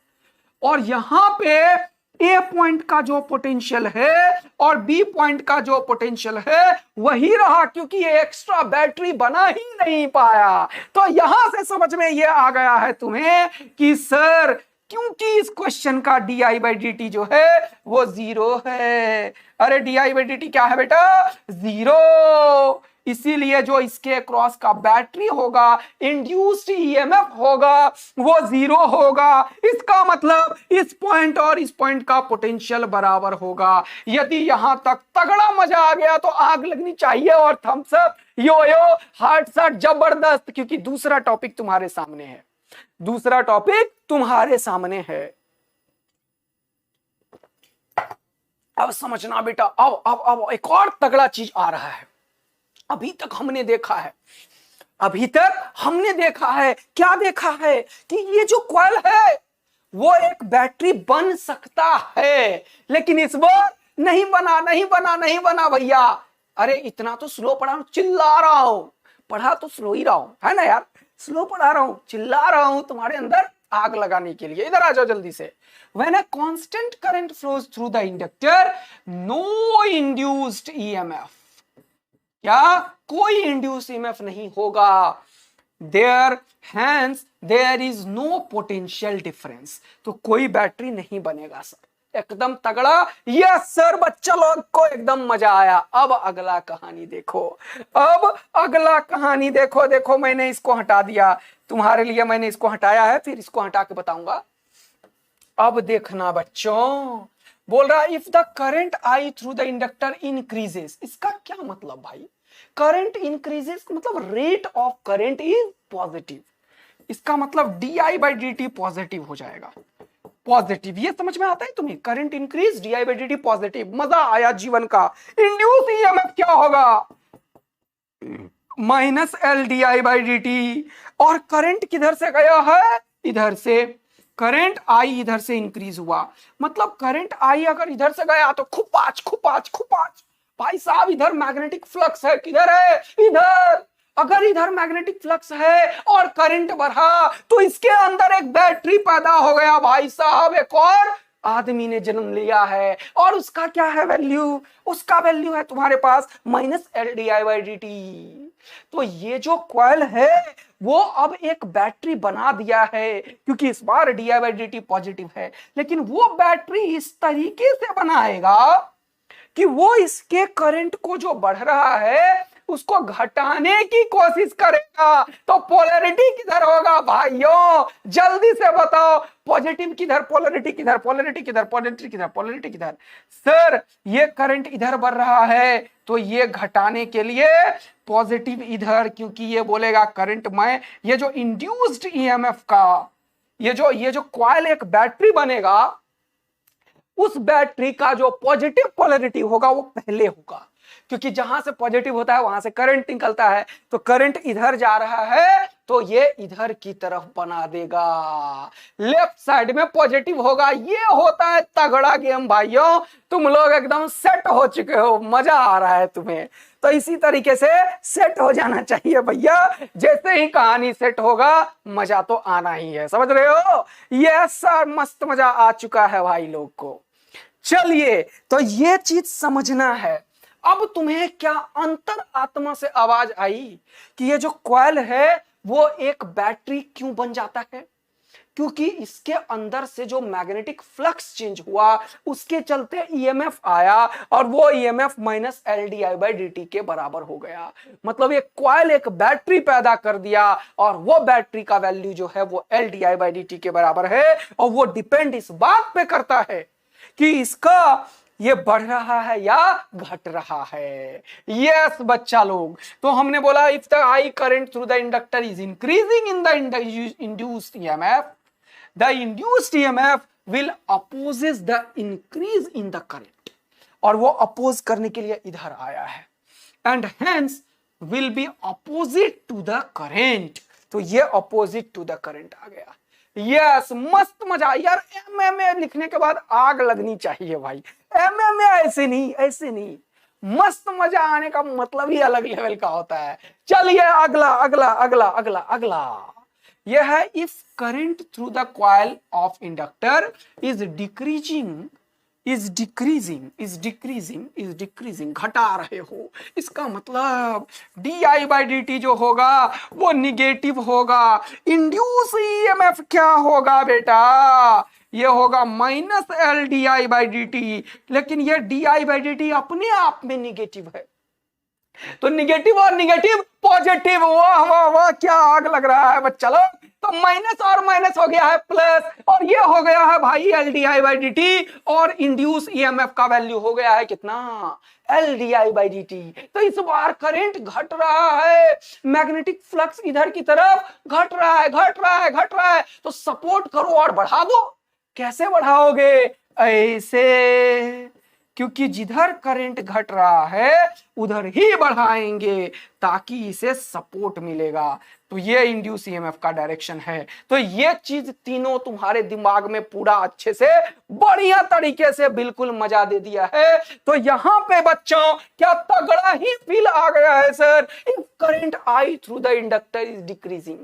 और यहां पे ए पॉइंट का जो पोटेंशियल है और बी पॉइंट का जो पोटेंशियल है वही रहा, क्योंकि ये एक्स्ट्रा बैटरी बना ही नहीं पाया। तो यहां से समझ में ये आ गया है तुम्हें कि सर क्योंकि इस क्वेश्चन का di/dt जो है वो 0 है। अरे di/dt क्या है बेटा? 0। इसीलिए जो इसके क्रॉस का बैटरी होगा, इंड्यूस्ड ईएमएफ होगा, वो 0 होगा। इसका मतलब इस पॉइंट और इस पॉइंट का पोटेंशियल बराबर होगा। यदि यहां तक तगड़ा मजा आ गया तो आग लगनी चाहिए और थम्स अप, यो यो, हार्ट शॉट जबरदस्त, क्योंकि दूसरा टॉपिक तुम्हारे सामने है। दूसरा टॉपिक तुम्हारे सामने है। अब समझना बेटा, अब एक और तगड़ा चीज आ रहा है। अभी तक हमने देखा है, क्या देखा है कि ये जो कॉइल है वो एक बैटरी बन सकता है, लेकिन इस बार नहीं बना भैया। अरे इतना तो स्लो पढ़ा, चिल्ला रहा हूं, पढ़ा तो स्लो ही रहा हूं, है ना यार, स्लो पढ़ा रहा हूं, चिल्ला रहा हूं तुम्हारे अंदर आग लगाने के लिए। इधर आ जाओ जल्दी से। When a constant current flows through the inductor, no induced EMF, क्या कोई इंड्यूस ईएमएफ नहीं होगा। hence there is no potential difference, तो कोई बैटरी नहीं बनेगा सर। एकदम तगड़ा। यस सर, बच्चा लोग को एकदम मजा आया। अब अगला कहानी देखो। देखो मैंने इसको हटा दिया तुम्हारे लिए, मैंने इसको हटाया है, फिर इसको हटा के बताऊंगा। अब देखना बच्चों, बोल रहा if the current I through the inductor increases. इसका क्या मतलब भाई? करंट इंक्रीजेस मतलब rate of current is positive. इसका मतलब di/dt पॉजिटिव हो जाएगा। पॉजिटिव, ये समझ में आता है तुम्हें? Current increase, di/dt positive. मजा आया जीवन का। इंड्यूस ईएमएफ क्या होगा? -L di/dt। और करंट किधर से गया है? इधर से। करंट आई इधर से इंक्रीज हुआ, मतलब करंट आई अगर इधर से गया तो खुपाच भाई साहब, इधर मैग्नेटिक फ्लक्स है। किधर है? इधर। अगर इधर मैग्नेटिक फ्लक्स है और करंट बढ़ा तो इसके अंदर एक बैटरी पैदा हो गया भाई साहब। एक और आदमी ने जन्म लिया है, और उसका क्या है वैल्यू? उसका वैल्यू है तुम्हारे पास -L di/dt। तो ये जो कॉइल है वो अब एक बैटरी बना दिया है, क्योंकि इस बार di/dt पॉजिटिव है। लेकिन वो बैटरी इस तरीके से बनाएगा कि वो इसके करंट को जो बढ़ रहा है उसको घटाने की कोशिश करेगा। तो पोलैरिटी किधर होगा भाइयों? जल्दी से बताओ, पॉजिटिव किधर, पोलैरिटी किधर, पोलैरिटी किधर, पोलैरिटी किधर, पोलैरिटी किधर? सर ये करंट इधर बढ़ रहा है तो ये घटाने के लिए पॉजिटिव इधर, क्योंकि ये बोलेगा करंट में, ये जो इंड्यूस्ड ईएमएफ का ये जो कॉइल एक बैटरी बनेगा, उस बैटरी का जो पॉजिटिव पोलैरिटी होगा वो पहले होगा, क्योंकि जहां से पॉजिटिव होता है वहां से करंट निकलता है। तो करंट इधर जा रहा है तो ये इधर की तरफ बना देगा, लेफ्ट साइड में पॉजिटिव होगा। ये होता है तगड़ा गेम भाइयों। तुम लोग एकदम सेट हो चुके हो, मजा आ रहा है तुम्हें। तो इसी तरीके से सेट हो जाना चाहिए भैया। जैसे ही कहानी सेट होगा मजा तो आना ही है, समझ रहे हो? यस सर, मस्त मजा आ चुका है भाई लोग को। चलिए, तो ये चीज समझना है। अब तुम्हें क्या अंतर आत्मा से आवाज आई कि ये जो कॉइल है वो एक बैटरी क्यों बन जाता है? क्योंकि इसके अंदर से जो मैग्नेटिक फ्लक्स चेंज हुआ उसके चलते ईएमएफ आया, और वो ईएमएफ -L di/dt के बराबर हो गया। मतलब ये कॉइल एक बैटरी पैदा कर दिया, और वो बैटरी का वैल्यू जो है वो L di/dt के बराबर है। और वो डिपेंड इस बात पे करता है कि इसका ये बढ़ रहा है या घट रहा है। यस बच्चा लोग, तो हमने बोला if the I current through the inductor is increasing in the induced EMF, the induced EMF will opposes the increase in the current. और वो अपोज करने के लिए इधर आया है, and hence will be opposite to the current. तो ये अपोजिट टू द करंट आ गया। यस, मस्त मजा यार। एमएमए लिखने के बाद आग लगनी चाहिए भाई। एमएमए ऐसे नहीं, मस्त मजा आने का मतलब ही अलग लेवल का होता है। चलिए अगला यह है if current through the coil of inductor is decreasing is decreasing, घटा रहे हो। इसका मतलब di/dt जो होगा वो निगेटिव होगा। इंड्यूस ईएमएफ क्या होगा बेटा? ये होगा -LdI/dt, लेकिन ये di/dt अपने आप में निगेटिव है, तो निगेटिव और निगेटिव पॉजिटिव, वाह वाह वाह, क्या आग लग रहा है बच्चा लोग। तो माइनस और माइनस हो गया है प्लस, और ये हो गया है भाई LdI/dt, और इंड्यूस ईएमएफ का वैल्यू हो गया है कितना? LdI/dt। तो इस बार करंट घट रहा है, मैग्नेटिक फ्लक्स इधर की तरफ घट रहा है, घट रहा है, घट रहा है। तो सपोर्ट करो और बढ़ा दो। कैसे बढ़ाओगे? ऐसे, क्योंकि जिधर करंट घट रहा है उधर ही बढ़ाएंगे ताकि इसे सपोर्ट मिलेगा। तो ये इंड्यूस ईएमएफ का डायरेक्शन है। तो ये चीज तीनों तुम्हारे दिमाग में पूरा अच्छे से बढ़िया तरीके से बिल्कुल मजा दे दिया है। तो यहां पे बच्चों क्या तगड़ा ही फील आ गया है sir. If current I through the inductor is decreasing,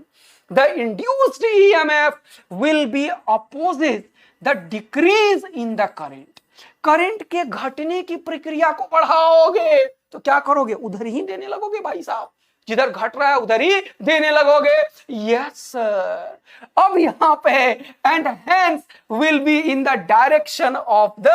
the induced EMF will be opposite the decrease in the current. Current के घटने की प्रक्रिया को बढ़ाओगे तो क्या करोगे? उधर ही देने लगोगे भाई साहब, जिधर घट रहा है उधर ही देने लगोगे। Yes sir. अब यहां पे and hence will be in the direction of the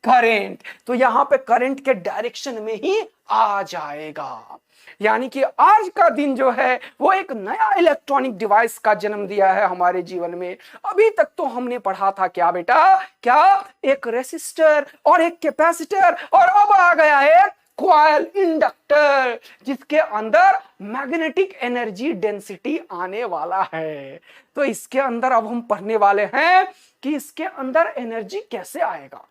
current, तो यहां पे करंट के डायरेक्शन में ही आ जाएगा। यानी कि आज का दिन जो है वो एक नया इलेक्ट्रॉनिक डिवाइस का जन्म दिया है हमारे जीवन में। अभी तक तो हमने पढ़ा था क्या बेटा? क्या? एक रेसिस्टर और एक कैपेसिटर, और अब आ गया एक कॉइल इंडक्टर, जिसके अंदर मैग्नेटिक एनर्जी डेंसिटी आने वाला है। तो इसके अंदर अब हम पढ़ने वाले हैं कि इसके अंदर एनर्जी कैसे आएगा,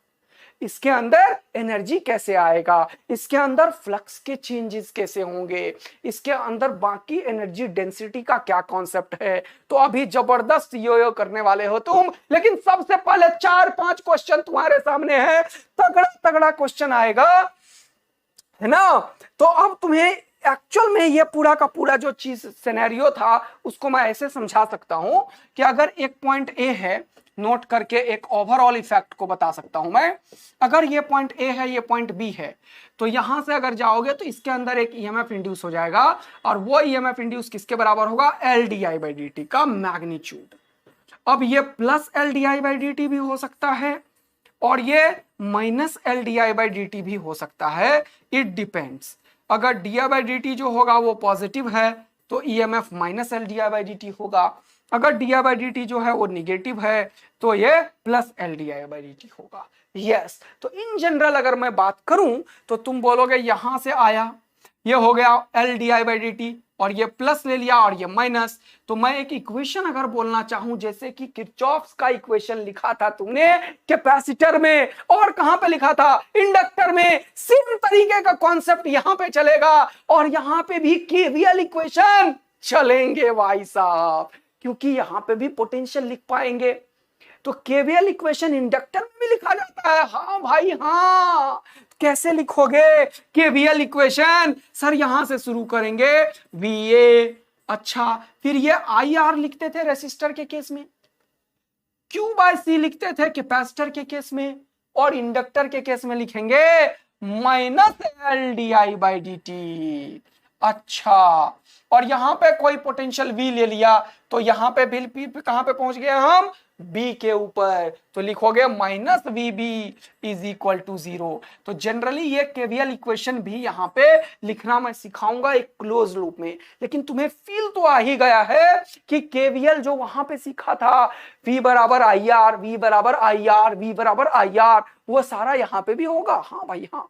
इसके अंदर एनर्जी कैसे आएगा, इसके अंदर फ्लक्स के चेंजेस कैसे होंगे, इसके अंदर बाकी एनर्जी डेंसिटी का क्या कॉन्सेप्ट है। तो अभी जबरदस्त यो करने वाले हो तुम। लेकिन सबसे पहले 4-5 क्वेश्चन तुम्हारे सामने है, तगड़ा तगड़ा क्वेश्चन आएगा, है ना। तो अब तुम्हें एक्चुअल में ये पूरा का पूरा जो चीज सिनेरियो था उसको मैं ऐसे समझा सकता हूं कि अगर एक पॉइंट ए है, नोट करके एक ओवरऑल इफेक्ट को बता सकता हूं मैं। अगर ये पॉइंट ए है, ये पॉइंट बी है, तो यहां से अगर जाओगे तो इसके अंदर एक ईएमएफ इंड्यूस हो जाएगा, और वो ईएमएफ इंड्यूस किसके बराबर होगा? LdI/dt का मैग्नीट्यूड। अब ये प्लस LdI/dt भी हो सकता है और ये माइनस LdI/dt भी हो सकता है, इट डिपेंड्स। अगर di/dt जो होगा वो पॉजिटिव है तो ईएमएफ माइनस LdI/dt होगा, अगर di/dt जो है वो निगेटिव है तो ये प्लस LdI/dt होगा। यस। तो इन जनरल अगर मैं बात करूं तो तुम बोलोगे यहां से आया, ये हो गया LdI/dt, और ये प्लस ले लिया और ये माइनस। तो मैं एक इक्वेशन अगर बोलना चाहूं, जैसे कि किरचॉफ्स का इक्वेशन लिखा था तुमने कैपेसिटर में, और कहां पे लिखा था? इंडक्टर में। सेम तरीके का कॉन्सेप्ट यहां पे चलेगा, और यहां पे भी केवीएल इक्वेशन चलेंगे भाई साहब, क्योंकि यहां पे भी पोटेंशियल लिख पाएंगे। तो केवीएल इक्वेशन इंडक्टर में भी लिखा जाता है। हाँ भाई हाँ। कैसे लिखोगे केवीएल इक्वेशन? सर यहां से शुरू करेंगे, VA, अच्छा, फिर ये IR लिखते थे रेसिस्टर के केस में, Q/C लिखते थे कैपेसिटर के केस में, और इंडक्टर के केस में लिखेंगे माइनस LdI/dt। अच्छा, और यहां पे कोई पोटेंशियल V ले लिया तो यहां पे बिल कहां पे पहुंच गए हम? B के ऊपर, तो लिखोगे minus VB is equal to 0। तो जनरली ये केवीएल इक्वेशन भी यहां पे लिखना मैं सिखाऊंगा एक क्लोज लूप में, लेकिन तुम्हें फील तो आ ही गया है कि केवीएल जो वहां पे सीखा था, V बराबर IR, V बराबर IR, V बराबर IR, वो सारा यहां पे भी होगा। हाँ भाई हाँ।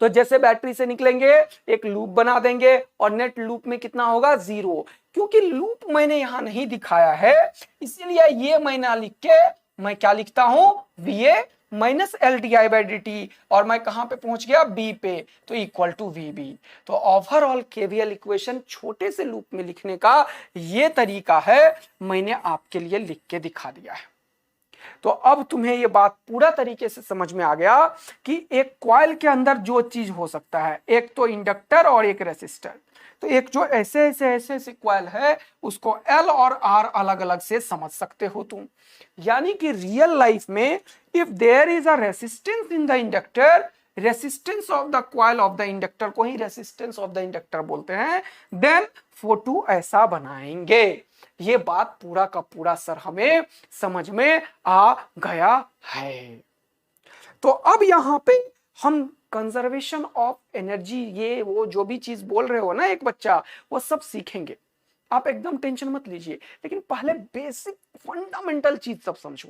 तो जैसे बैटरी से निकलेंगे एक लूप बना देंगे, और नेट लूप में कितना होगा? 0। क्योंकि लूप मैंने यहां नहीं दिखाया है, इसीलिए ये मैं ना लिख के मैं क्या लिखता हूं? VA माइनस LdI/dt, और मैं कहां पे पहुंच गया? B पे, तो इक्वल टू VB। तो ओवरऑल केवीएल इक्वेशन छोटे से लूप में लिखने का ये तरीका है, मैंने आपके लिए लिख के दिखा दिया है। तो अब तुम्हें ये बात पूरा तरीके से समझ में आ गया कि एक कॉइल के अंदर जो चीज हो सकता है, एक तो इंडक्टर और एक रेसिस्टर। तो एक जो ऐसे ऐसे ऐसे ऐसे कॉइल है उसको एल और आर अलग अलग से समझ सकते हो तुम। यानी कि रियल लाइफ में if there is a resistance in the inductor, resistance of the coil of the inductor को ही रेसिस्टेंस ऑफ द इंडक्टर बोलते हैं, देन फोटो ऐसा बनाएंगे। ये बात पूरा का पूरा सर हमें समझ में आ गया है। तो अब यहां पे हम कंजर्वेशन ऑफ एनर्जी, ये वो जो भी चीज बोल रहे हो ना एक बच्चा, वो सब सीखेंगे, आप एकदम टेंशन मत लीजिए। लेकिन पहले बेसिक फंडामेंटल चीज सब समझो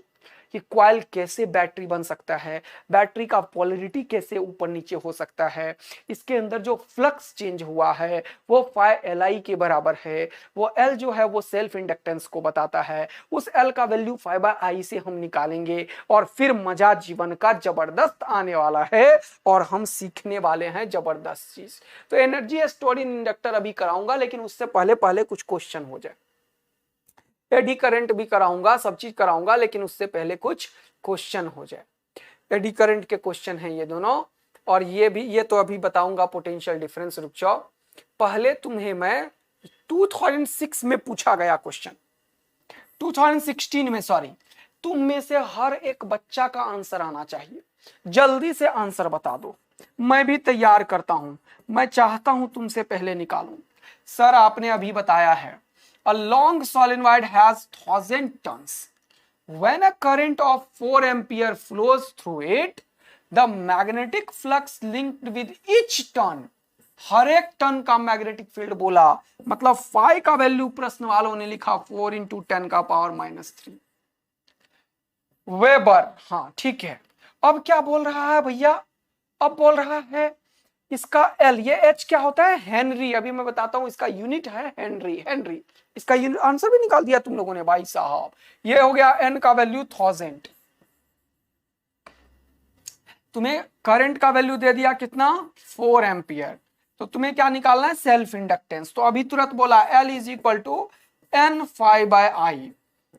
कि कॉइल कैसे बैटरी बन सकता है, बैटरी का पोलैरिटी कैसे ऊपर नीचे हो सकता है, इसके अंदर जो फ्लक्स चेंज हुआ है वो φLI के बराबर है, वो L जो है वो सेल्फ इंडक्टेंस को बताता है, उस L का वैल्यू φI से हम निकालेंगे और फिर मजा जीवन का जबरदस्त आने वाला है और हम सीखने वाले हैं जबरदस्त चीज। तो एनर्जी स्टोर इन इंडक्टर अभी कराऊंगा, लेकिन उससे पहले पहले कुछ क्वेश्चन हो जाए। एडी करंट भी कराऊंगा, सब चीज कराऊंगा, लेकिन उससे पहले कुछ क्वेश्चन हो जाए। एडी करंट के क्वेश्चन हैं ये दोनों, और ये भी, ये तो अभी बताऊंगा पोटेंशियल डिफरेंस। रुक जाओ, पहले तुम्हें मैं 2006 में पूछा गया क्वेश्चन, 2016 में, सॉरी, तुम में से हर एक बच्चा का आंसर आना चाहिए। जल्दी से आंसर बता दो, मैं भी तैयार करता हूं, मैं चाहता हूं तुमसे पहले निकालूं। सर आपने अभी बताया है a long solenoid has 1000 tons. When a current of 4 ampere flows through it, the magnetic flux linked with each ton, हर एक टन का मैग्नेटिक फील्ड बोला, मतलब फाई का वैल्यू प्रश्न वालों ने लिखा 4 × 10⁻³ वेबर। हाँ ठीक है, अब क्या बोल रहा है भैया, अब बोल रहा है इसका एल, ये एच क्या होता है, हेनरी। अभी मैं बताता हूं, इसका यूनिट है हेनरी। हेनरी इसका आंसर भी निकाल दिया तुम लोगों ने भाई साहब। ये हो गया एन का वैल्यू 1000, तुम्हें करंट का वैल्यू दे दिया कितना, 4 एम्पियर। तो तुम्हें क्या निकालना है, सेल्फ इंडक्टेंस। तो अभी तुरंत बोला L = N∅I।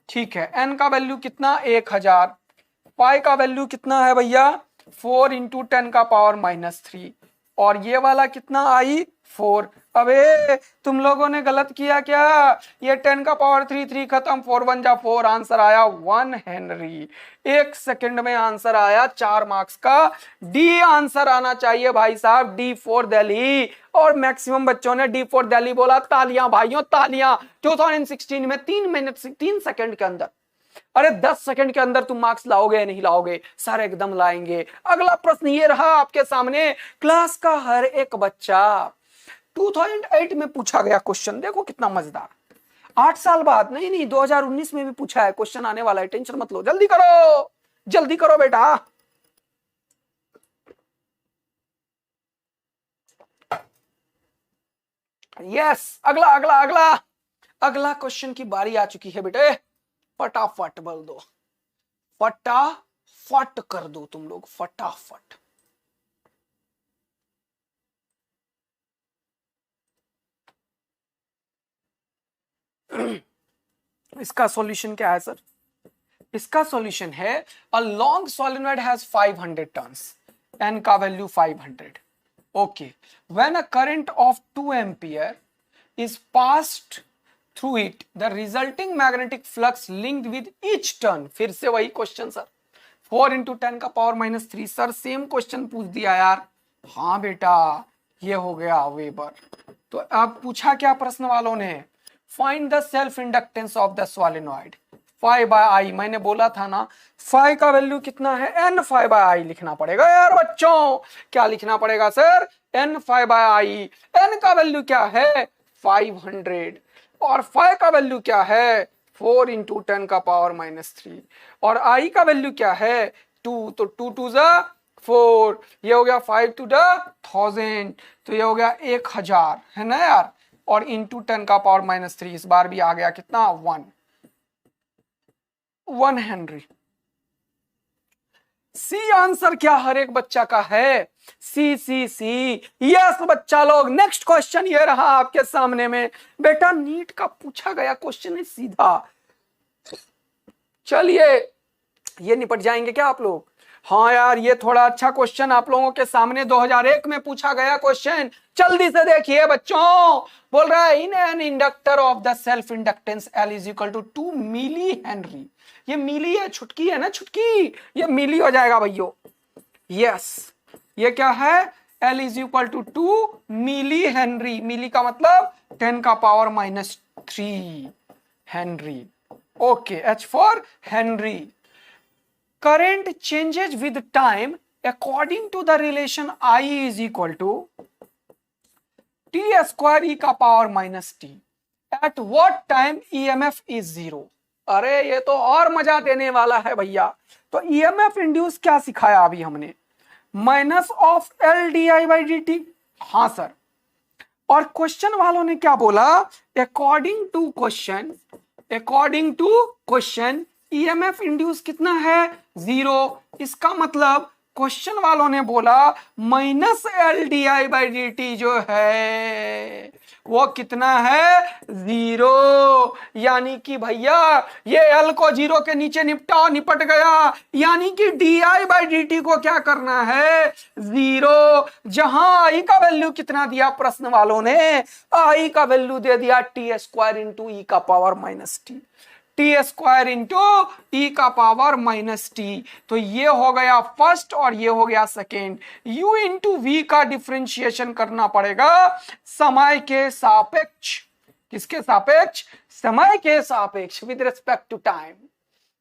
ठीक है, एन का वैल्यू कितना, 1000, पाई का वैल्यू कितना है भैया, 4 × 10⁻³ और ये वाला कितना आई, 4। अबे तुम लोगों ने गलत किया क्या, ये 10⁻³ खत्म, 4 × 1 = 4, आंसर आया 1 हेनरी। 1 सेकंड में आंसर आया 4 मार्क्स का। डी आंसर आना चाहिए भाई साहब, डी फॉर दिल्ली, और मैक्सिमम बच्चों ने डी फॉर दिल्ली बोला। तालियां भाइयों तालियां। 2016 में 3 मिनट 3 सेकंड के अंदर, अरे 10 सेकंड के अंदर तुम मार्क्स लाओगे नहीं लाओगे, सर एकदम लाएंगे। अगला प्रश्न ये रहा आपके सामने, क्लास का हर एक बच्चा, 2008 में पूछा गया क्वेश्चन, देखो कितना मजेदार। 8 साल बाद, नहीं 2019 में भी पूछा है, क्वेश्चन आने वाला है, टेंशन मत लो, जल्दी करो, जल्दी करो बेटा। यस, अगला अगला अगला अगला क्वेश्चन की बारी आ चुकी है बेटे, फटाफट बोल दो, फटाफट कर दो तुम लोग, फटाफट। इसका सॉल्यूशन क्या है सर, इसका सॉल्यूशन है a long solenoid has 500 turns, N का value 500। Okay, when a current of 2 ampere is passed through it, the resulting magnetic flux linked with each turn। फिर से वही question sir, 4 × 10⁻³ sir, same question पूछ दिया यार। हाँ बेटा, ये हो गया वेबर। तो अब पूछा क्या प्रश्न वालों ने, find the self inductance of the solenoid, φI। मैंने बोला था ना, फाई का वैल्यू कितना है, N∅I लिखना पड़ेगा यार बच्चों। क्या लिखना पड़ेगा सर, N∅I। N का वैल्यू क्या है, 500, और फाई का वैल्यू क्या है, 4 × 10⁻³ और आई का वैल्यू क्या है, 2। तो 2 2 = 4, ये हो गया 5 × 1000, तो ये हो गया 1000 है ना यार, और × 10⁻³ इस बार भी आ गया कितना, 1 हेनरी। सी आंसर क्या हर एक बच्चा का है, सी। यस बच्चा लोग, नेक्स्ट क्वेश्चन ये रहा आपके सामने में बेटा, नीट का पूछा गया क्वेश्चन है सीधा। चलिए ये निपट जाएंगे क्या आप लोग। हाँ यार, ये थोड़ा अच्छा क्वेश्चन आप लोगों के सामने 2001 में पूछा गया क्वेश्चन। जल्दी से देखिए बच्चों, बोल रहा है in an inductor of the self inductance L is equal to 2 milli henry. ये मिली है, छुटकी है ना, छुटकी, ये मिली हो जाएगा भैया। यस, ये क्या है, L is equal to 2 milli henry. Milli का मतलब 10 का power -3 henry. Okay, H for henry. Current changes with time according to the relation I is equal to t square e का power -t। At what time EMF is 0? अरे ये तो और मजा देने वाला है भैया। तो EMF इंड्यूस क्या सिखाया अभी हमने, माइनस ऑफ L di/dt। हाँ सर। और क्वेश्चन वालों ने क्या बोला, according to question EMF induce कितना है, 0। इसका मतलब क्वेश्चन वालों ने बोला -L di/dt जो है वो कितना है, 0। यानी कि भैया ये L को 0 के नीचे निपट गया, यानी कि di/dt को क्या करना है, 0। जहां I का वैल्यू कितना दिया प्रश्न वालों ने, I का वैल्यू दे दिया t² इंटू e का power -t, t² into e का पावर -t। तो ये हो गया फर्स्ट और ये हो गया सेकेंड। u इंटू v का डिफरेंशिएशन करना पड़ेगा समय के सापेक्ष। किसके सापेक्ष, समय के सापेक्ष, with respect to time,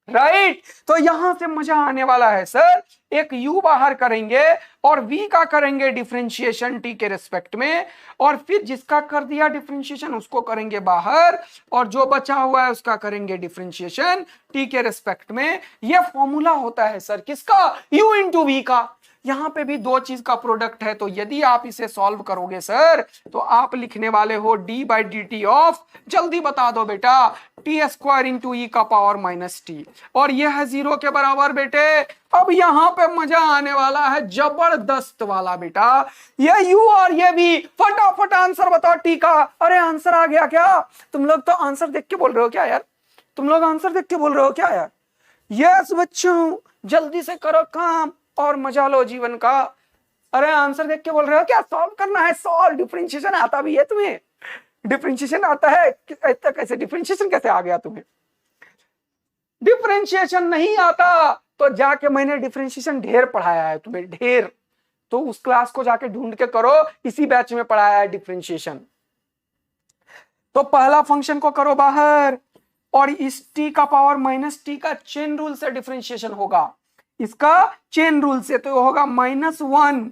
right. तो यहां से मजा आने वाला है सर। एक u बाहर करेंगे और v का करेंगे डिफरेंशिएशन t के रिस्पेक्ट में, और फिर जिसका कर दिया डिफरेंशिएशन उसको करेंगे बाहर, और जो बचा हुआ है उसका करेंगे डिफरेंशिएशन t के रिस्पेक्ट में। यह फॉर्मूला होता है सर किसका, u इंटू v का। यहां पे भी दो चीज का प्रोडक्ट है, तो यदि आप इसे सॉल्व करोगे सर तो आप लिखने वाले हो d/dt ऑफ, जल्दी बता दो बेटा, t² इंटू e का पावर -t, और यह है 0 के बराबर बेटे। अब यहां पे मजा आने वाला है जबरदस्त वाला बेटा, ये u और ये v। फटाफट आंसर बताओ t का। अरे आंसर आ गया क्या, तुम लोग तो आंसर देख के बोल रहे हो क्या यार, तुम लोग आंसर देख के बोल रहे हो क्या यार। यस बच्चों, जल्दी से करो काम और मजा लो जीवन का। अरे आंसर देख के बोल रहे हो क्या, सॉल्व करना है, सॉल्व। डिफरेंशिएशन आता भी है तुम्हें, डिफरेंशिएशन आता है, कैसे डिफरेंशिएशन कैसे आ गया तुम्हें, डिफरेंशिएशन नहीं आता तो जाके मैंने डिफरेंशिएशन ढेर पढ़ाया है तुम्हें, ढेर। तो उस क्लास को जाके ढूंढ के करो, इसी बैच में पढ़ाया है डिफरेंशिएशन। तो पहला फंक्शन को करो बाहर, और इस t का पावर -t का चेन रूल से डिफरेंशिएशन होगा, इसका चेन रूल से, तो होगा -1।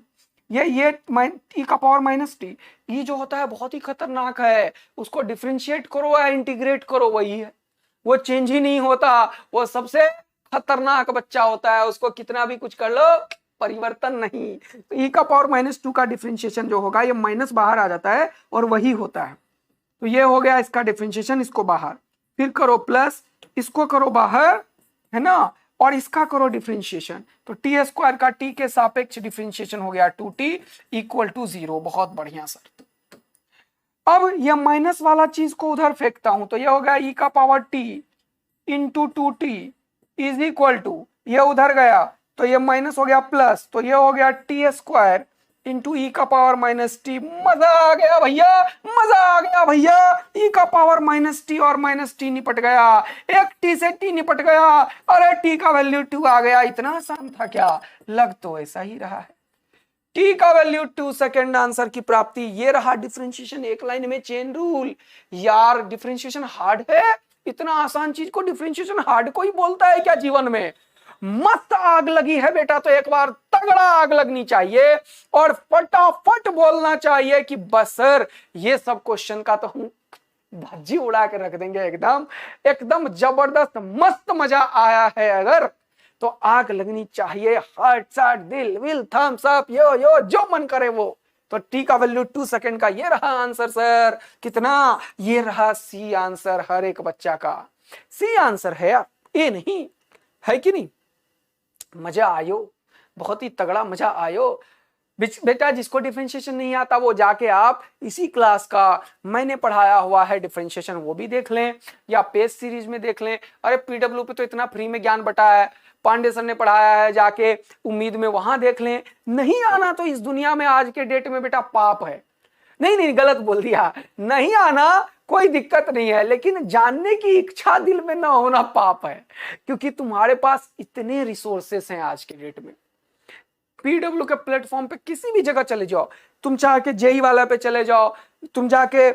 ये t का पावर -t, ये जो होता है बहुत ही खतरनाक है, उसको डिफरेंशिएट करो या इंटीग्रेट करो, वही है, वो चेंज ही नहीं होता, वो सबसे खतरनाक बच्चा होता है, उसको कितना भी कुछ कर लो परिवर्तन नहीं। तो e का पावर -2 का डिफरेंशिएशन जो होगा, ये माइनस बाहर आ जाता है और वही होता है। तो ये हो गया इसका डिफरेंशिएशन, इसको बाहर, फिर करो प्लस, इसको करो बाहर, है ना, और इसका करो डिफरेंशिएशन। तो t² का t के सापेक्ष डिफरेंशिएशन हो गया 2t इक्वल टू 0। बहुत बढ़िया सर। अब ये माइनस वाला चीज को उधर फेंकता हूं, तो ये हो गया e का power t into 2t is equal to, ये उधर गया तो ये माइनस हो गया प्लस, तो ये हो गया t² इंटू e का पावर -t। मजा आ गया भैया, मजा आ गया भैया। e का पावर -t और -t निपट गया, एक t से t निपट गया, अरे t का वैल्यू 2 आ गया। इतना आसान था क्या, लग तो ऐसा ही रहा है। t का वैल्यू 2, सेकेंड आंसर की प्राप्ति। ये रहा डिफरेंशिएशन, एक लाइन में चेन रूल। यार डिफरेंशिएशन हार्ड है, इतना आसान चीज को डिफरेंशिएशन हार्ड को ही बोलता है क्या जीवन में। मस्त आग लगी है बेटा, तो एक बार तगड़ा आग लगनी चाहिए और फटाफट बोलना चाहिए कि बस सर ये सब क्वेश्चन का तो हम धज्जी उड़ा के रख देंगे, एकदम एकदम जबरदस्त मस्त मजा आया है अगर, तो आग लगनी चाहिए, हार्ट साट दिल विल थम्स अप यो यो जो मन करे वो। तो t का वैल्यू 2 सेकंड का ये रहा आंसर सर, कितना, ये रहा सी आंसर हर एक बच्चा का। सी आंसर है यार, ए नहीं है कि नहीं। मजा आयो, बहुत ही तगड़ा मजा आयो। बेटा जिसको डिफरेंशिएशन नहीं आता वो जाके आप इसी क्लास का मैंने पढ़ाया हुआ है डिफरेंशिएशन वो भी देख लें, या पेज सीरीज में देख लें। अरे पीडब्ल्यू पे तो इतना फ्री में ज्ञान बटा है, पांडे सर ने पढ़ाया है, जाके उम्मीद में वहां देख लें। नहीं आना तो इस दुनिया में आज के डेट में बेटा पाप है। नहीं नहीं गलत बोल दिया, नहीं आना कोई दिक्कत नहीं है, लेकिन जानने की इच्छा दिल में ना होना पाप है, क्योंकि तुम्हारे पास इतने रिसोर्सेस हैं आज के डेट में। पीडब्ल्यू के प्लेटफॉर्म पे किसी भी जगह चले जाओ, तुम चाह के जेई वाला पे चले जाओ, तुम जाके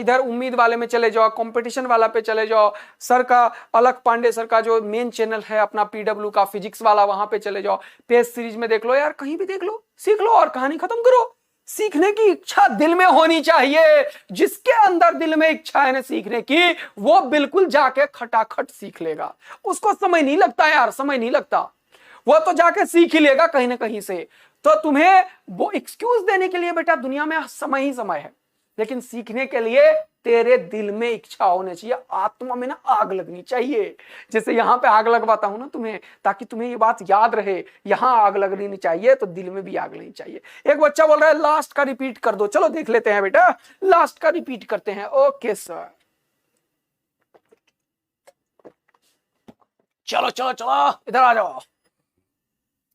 इधर उम्मीद वाले में चले जाओ, कंपटीशन वाला पे चले जाओ, सर का अलग पांडे सर का जो मेन चैनल है अपना पीडब्ल्यू का फिजिक्स वाला वहां पे चले जाओ, पेज सीरीज में देख लो, यार कहीं भी देख लो, सीख लो और कहानी खत्म करो। सीखने की इच्छा दिल में होनी चाहिए। जिसके अंदर दिल में इच्छा है ना सीखने की, वो बिल्कुल जाके खटाखट सीख लेगा। उसको समय नहीं लगता यार, समय नहीं लगता, वो तो जाके सीख ही लेगा कहीं ना कहीं से। तो तुम्हें वो एक्सक्यूज देने के लिए बेटा दुनिया में समय ही समय है, लेकिन सीखने के लिए तेरे दिल में इच्छा होनी चाहिए, आत्मा में ना आग लगनी चाहिए। जैसे यहां पे आग लगवाता हूं ना तुम्हें, ताकि तुम्हें ये बात याद रहे, यहां आग लगनी चाहिए तो दिल में भी आग लगनी चाहिए। एक बच्चा बोल रहा है लास्ट का रिपीट कर दो, चलो देख लेते हैं बेटा, लास्ट का रिपीट करते हैं। ओके सर, चलो चलो चलो इधर आ जाओ।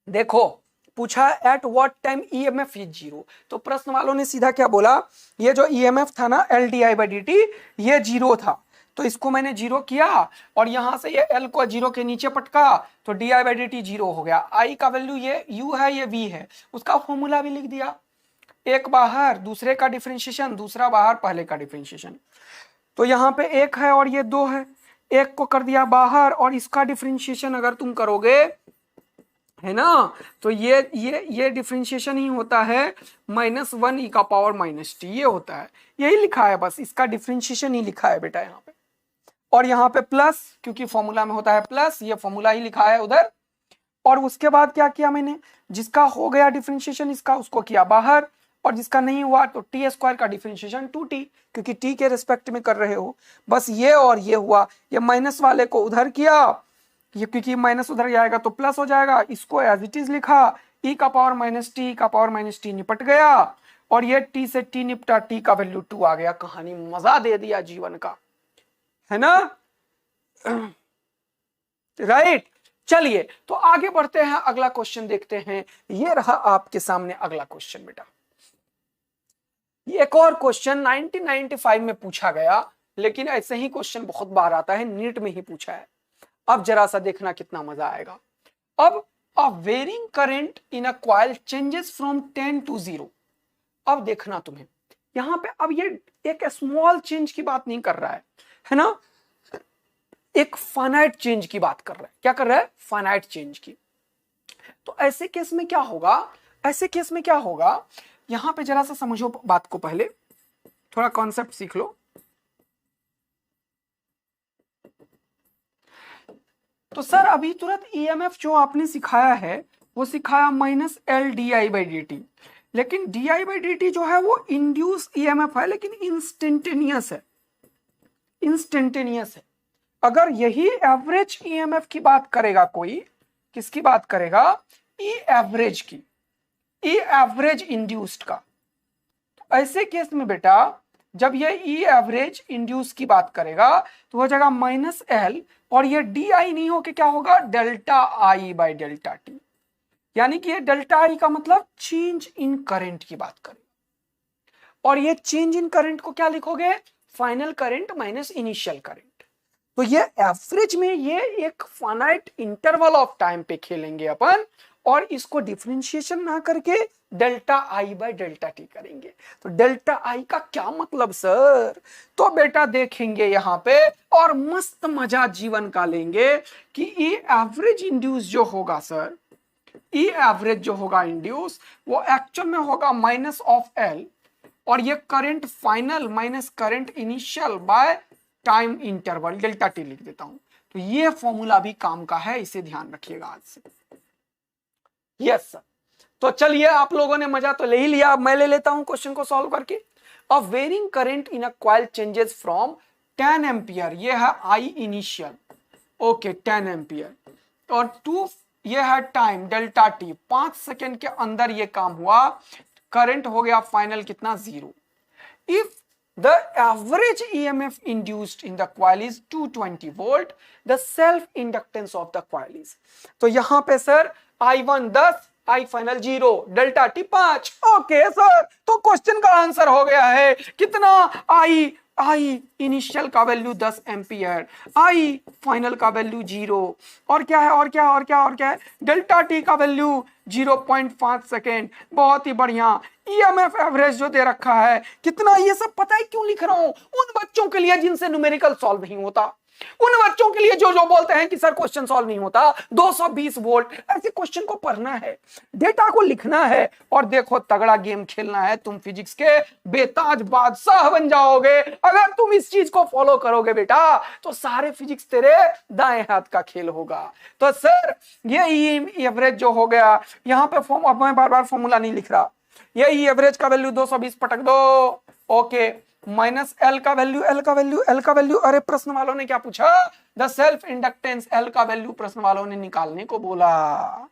देखो पूछा at what time EMF is zero, तो प्रश्न वालों ने सीधा क्या बोला, ये जो ईएमएफ था ना L D I by d T, ये जीरो था, तो इसको मैंने जीरो किया और यहां से ये एल को जीरो के नीचे पटका, तो D I by d T zero हो गया। आई का वैल्यू ये यू है, ये वी है, उसका फॉर्मूला भी लिख दिया, एक बाहर दूसरे का डिफरेंशिएशन, दूसरा बाहर पहले का डिफरेंशिएशन। तो यहाँ पे एक है और ये दो है, एक को कर दिया बाहर और इसका डिफरेंशिएशन अगर तुम करोगे है ना, तो ये डिफरेंशिएशन ही होता है -1 ई का पावर -t, ये होता है, यही लिखा है, बस इसका डिफरेंशिएशन ही लिखा है बेटा यहाँ पे। और यहाँ पे प्लस, क्योंकि फॉर्मूला में होता है प्लस, ये फॉर्मूला ही लिखा है उधर। और उसके बाद क्या किया मैंने, जिसका हो गया डिफरेंशिएशन इसका, उसको किया बाहर, और जिसका नहीं हुआ तो टी स्क्वायर का डिफरेंशिएशन 2t, क्योंकि t के रिस्पेक्ट में कर रहे हो, बस ये और ये हुआ। ये माइनस वाले को उधर किया, ये क्योंकि माइनस उधर जाएगा तो प्लस हो जाएगा, इसको एज इट इज लिखा, e का पावर -t, का पावर -t निपट गया, और ये t से t निपटा, t का वैल्यू 2 आ गया। कहानी मजा दे दिया जीवन का, है ना, राइट। चलिए तो आगे बढ़ते हैं, अगला क्वेश्चन देखते हैं। ये रहा आपके सामने अगला क्वेश्चन बेटा। एक और क्वेश्चन 1995 में पूछा गया, लेकिन ऐसे ही क्वेश्चन बहुत बार आता है, नीट में ही पूछा है। अब जरा सा देखना कितना मजा आएगा। अब a varying current in a coil changes from 10 to 0। अब देखना तुम्हें यहां पे, अब ये एक स्मॉल चेंज की बात नहीं कर रहा है ना, एक फाइनाइट चेंज की बात कर रहा है। क्या कर रहा है, फाइनाइट चेंज की। तो ऐसे केस में क्या होगा, ऐसे केस में क्या होगा, यहां पे जरा सा समझो बात को, पहले थोड़ा कॉन्सेप्ट सीख लो। तो सर अभी तुरंत ईएमएफ जो आपने सिखाया है वो सिखाया -LdI/dt, लेकिन di/dt जो है वो इंड्यूस ईएमएफ है, लेकिन इंस्टेंटेनियस है, इंस्टेंटेनियस है। अगर यही एवरेज ईएमएफ की बात करेगा कोई, किसकी बात करेगा, ई एवरेज की, ई एवरेज इंड्यूस्ड का। तो ऐसे केस में बेटा जब ये ई एवरेज इंड्यूस की बात करेगा तो हो जाएगा -L, और ये डी आई नहीं होके क्या होगा, ΔI/ΔT, यानी कि ये ΔI का मतलब चेंज इन करंट की बात करें। और ये चेंज इन करंट को क्या लिखोगे, final current minus initial current. तो ये एवरेज में ये एक फाइनाइट इंटरवल ऑफ टाइम पे खेलेंगे अपन, और इसको डिफरेंशिएशन ना करके ΔI/ΔT करेंगे। तो ΔI का क्या मतलब सर, तो बेटा देखेंगे यहाँ पे और मस्त मजा जीवन का लेंगे कि ई एवरेज इंड्यूस जो होगा सर, ई एवरेज जो होगा इंड्यूस, वो एक्चुअल में होगा -L, और ये current final minus current initial by time interval ΔT लिख देता हूं। तो ये फॉर्मूला भी काम का है, इसे ध्यान रखिएगा आज से। Yes sir. तो चलिए आप लोगों ने मजा तो ले ही लिया, मैं ले लेता हूं क्वेश्चन को सॉल्व करके। A varying current in a coil changes from 10 ampere, ये है आई इनिशियल, ओके 10 एम्पियर, और टू ये है टाइम डेल्टा टी, 5 सेकेंड के अंदर ये काम हुआ, करंट हो गया फाइनल कितना 0। If the average EMF induced in the coil is 220 volt, the self inductance of the coil is, तो यहां पे sir I1 10, I final 0, delta T 5। Okay sir, तो क्वेश्चन का आंसर हो गया है कितना, I इनिशियल का वैल्यू 10 एम्पियर, I फाइनल का वैल्यू 0, और क्या है, और क्या है, डेल्टा टी का वैल्यू 0.5 सेकेंड। बहुत ही बढ़िया। ईएमएफ एवरेज जो दे रखा है कितना, ये सब पता है क्यों लिख रहा हूं, उन बच्चों के लिए जिनसे न्यूमेरिकल सॉल्व नहीं होता, उन बच्चों के लिए जो बोलते हैं कि सर क्वेश्चन सॉल्व नहीं होता। 220 वोल्ट, ऐसे क्वेश्चन को पढ़ना है, डेटा को लिखना है, और देखो तगड़ा गेम खेलना है, तुम फिजिक्स के बेताज बादशाह बन जाओगे अगर तुम इस चीज को फॉलो करोगे बेटा, तो सारे फिजिक्स तेरे दाएं हाथ का खेल होगा। तो सर ये एवरेज जो हो गया यहां पे फॉर्म, अब मैं बार बार फॉर्मूला नहीं लिख रहा, ये एवरेज का वैल्यू 220 पटक दो, ओके, माइनस एल का वैल्यू, अरे प्रश्न वालों ने क्या पूछा, द सेल्फ इंडक्टेंस, एल का वैल्यू प्रश्न वालों ने निकालने को बोला,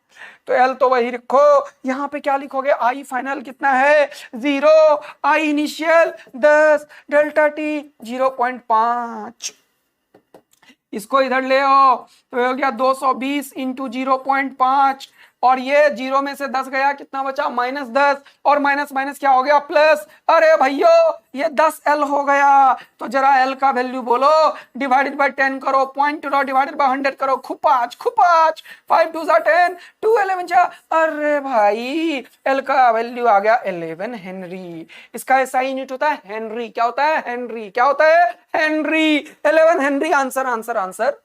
तो एल तो वही रखो। यहां पे क्या लिखोगे, आई फाइनल कितना है 0, आई इनिशियल 10, डेल्टा टी 0.5, इसको इधर ले आओ तो हो गया 220 इंटू 0.5, और ये 0 में से 10 गया, कितना बचा -10, और माइनस क्या हो गया प्लस, अरे भैया ये 10L हो गया, तो जरा L का वैल्यू बोलो, डिवाइडेड बाय 10 करो, पॉइंट टू डिवाइडेड बाय 100 करो, खुपाच 5 2 10, 2 11 जा, अरे भाई L का वैल्यू आ गया 11 हेनरी। इसका ऐसा यूनिट होता है हेनरी, क्या होता है हेनरी, क्या होता है हेनरी, 11 हेनरी, आंसर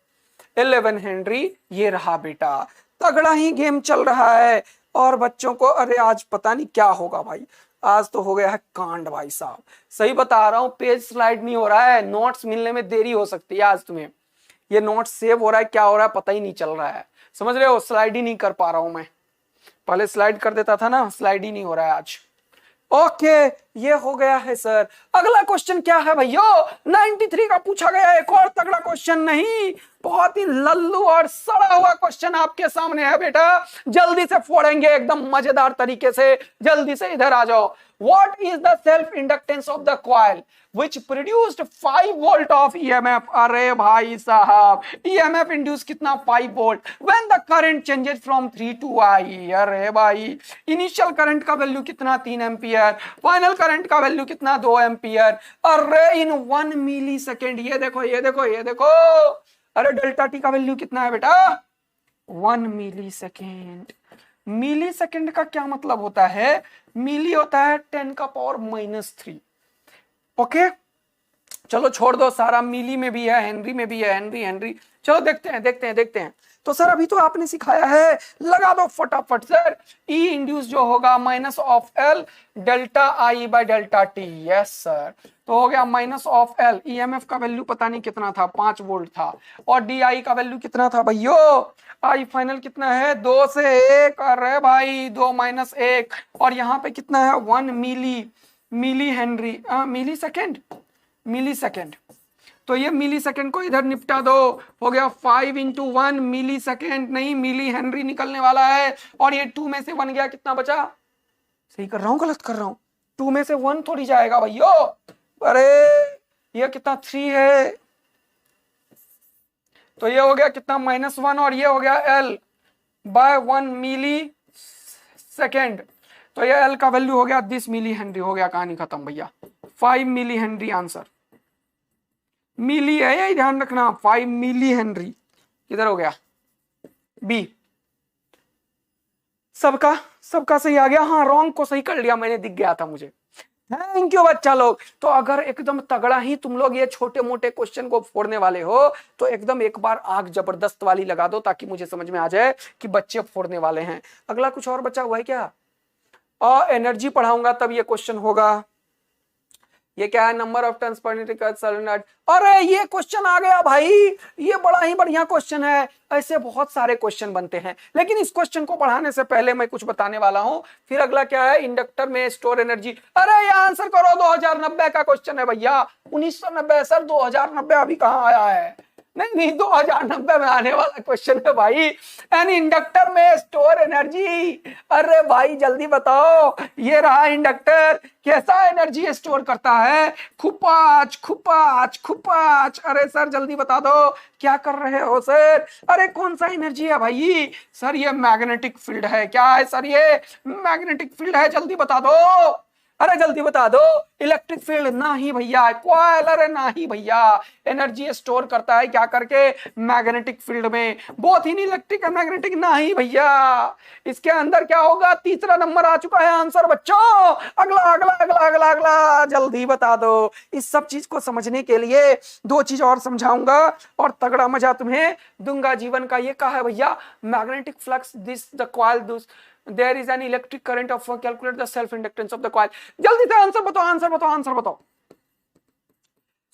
11 हेनरी। ये रहा बेटा, तगड़ा ही गेम चल रहा है। और बच्चों को, अरे आज पता नहीं क्या होगा भाई, आज तो हो गया है कांड भाई साहब, सही बता रहा हूं, पेज स्लाइड नहीं हो रहा है, नोट्स मिलने में देरी हो सकती है आज तुम्हें, ये नोट्स सेव हो रहा है क्या हो रहा है पता ही नहीं चल रहा है, समझ रहे हो, स्लाइड ही नहीं कर पा रहा हूं मैं, पहले स्लाइड कर देता था ना, स्लाइड ही नहीं हो रहा है आज। ओके ये हो गया है सर। अगला क्वेश्चन क्या है भैया, 93 का पूछा गया एक और तगड़ा क्वेश्चन, नहीं बहुत ही लल्लू और सड़ा हुआ क्वेश्चन आपके सामने है बेटा, जल्दी से फोड़ेंगे एकदम मजेदार तरीके से, जल्दी से इधर आ जाओ। What is the self inductance of the coil which produced 5 volt of EMF? अरे भाई साहब, EMF induce कितना 5 volt when the current changes from 3 to I। अरे भाई इनिशियल करंट का वैल्यू कितना 3 एम्पियर, फाइनल करंट का वैल्यू कितना 2 एम्पियर, अरे इन 1 मिली सेकेंड, ये देखो, अरे डेल्टा टी का वैल्यू कितना है बेटा 1 मिली सेकेंड। मिली सेकेंड का क्या मतलब होता है, मिली होता है 10 का पावर -3। ओके चलो छोड़ दो, सारा मिली में भी है, हेनरी में भी है, हेनरी, चलो देखते हैं। तो सर अभी तो आपने सिखाया है, लगा दो फटाफट सर, ई इंड्यूस जो होगा -L delta I by delta T, yes sir, तो हो गया -L, ईएमएफ का वैल्यू पता नहीं कितना था, 5 वोल्ट था, और डी आई का वैल्यू कितना था भैयो, आई फाइनल कितना है 2 से 1, अरे भाई 2 - 1, और यहाँ पे कितना है 1 मिली हेनरी, मिली सेकेंड, तो ये मिली सेकेंड को इधर निपटा दो, हो गया 5 × 1 मिली सेकेंड, नहीं मिली हेनरी निकलने वाला है, और ये 2 में से 1 गया, कितना बचा, सही कर रहा हूं गलत कर रहा हूं, 2 में से 1 थोड़ी जाएगा भैया, अरे ये कितना 3 है, तो ये हो गया कितना -1, और ये हो गया L बाय 1 मिली सेकेंड, तो ये L का वैल्यू हो गया 10 मिली हेनरी, हो गया कहानी खत्म भैया, 5 मिली हेनरी आंसर, मिली है यही ध्यान रखना, 5 मिली हेनरी, किधर हो गया बी, सबका सही आ गया, हाँ रॉन्ग को सही कर लिया मैंने, दिख गया था मुझे, थैंक यू बच्चा लोग। तो अगर एकदम तगड़ा ही तुम लोग ये छोटे मोटे क्वेश्चन को फोड़ने वाले हो, तो एकदम एक बार आग जबरदस्त वाली लगा दो, ताकि मुझे समझ में आ जाए कि बच्चे फोड़ने वाले हैं। अगला कुछ और बचा हुआ है क्या, एनर्जी पढ़ाऊंगा तब ये क्वेश्चन होगा, ये क्या है, number of turns per meter, अरे ये क्वेश्चन आ गया भाई, ये बड़ा ही बढ़िया क्वेश्चन है, ऐसे बहुत सारे क्वेश्चन बनते हैं, लेकिन इस क्वेश्चन को पढ़ाने से पहले मैं कुछ बताने वाला हूं। फिर अगला क्या है, इंडक्टर में स्टोर एनर्जी, अरे ये आंसर करो, 2090 का क्वेश्चन है भैया, 1990 सर, 2090 अभी कहां आया है, नहीं नहीं, 2090 में आने वाला क्वेश्चन है भाई। एन इंडक्टर में स्टोर एनर्जी। अरे भाई जल्दी बताओ, ये रहा इंडक्टर, कैसा एनर्जी स्टोर करता है? खुपाच खुपाच खुपाच। अरे सर जल्दी बता दो, क्या कर रहे हो सर? अरे कौन सा एनर्जी है भाई? सर ये मैग्नेटिक फील्ड है। क्या है सर? ये मैग्नेटिक फील्ड है, जल्दी बता दो। अरे जल्दी बता दो। इलेक्ट्रिक फील्ड ना ही भैया, कॉइल, अरे ना ही भैया। एनर्जी स्टोर करता है क्या करके? मैग्नेटिक फील्ड में। बहुत ही नहीं, इलेक्ट्रिक है मैग्नेटिक ना ही भैया। इसके अंदर क्या होगा? तीसरा नंबर आ चुका है आंसर बच्चों। अगला अगला अगला अगला अगला, जल्दी बता दो। इस सब चीज को समझने के लिए दो चीज और समझाऊंगा और तगड़ा मजा तुम्हें दूंगा जीवन का। ये कहा है भैया, magnetic flux this the coil this there is an electric current of calculate the self inductance of the coil। जल्दी से आंसर बताओ, आंसर बताओ, आंसर बताओ,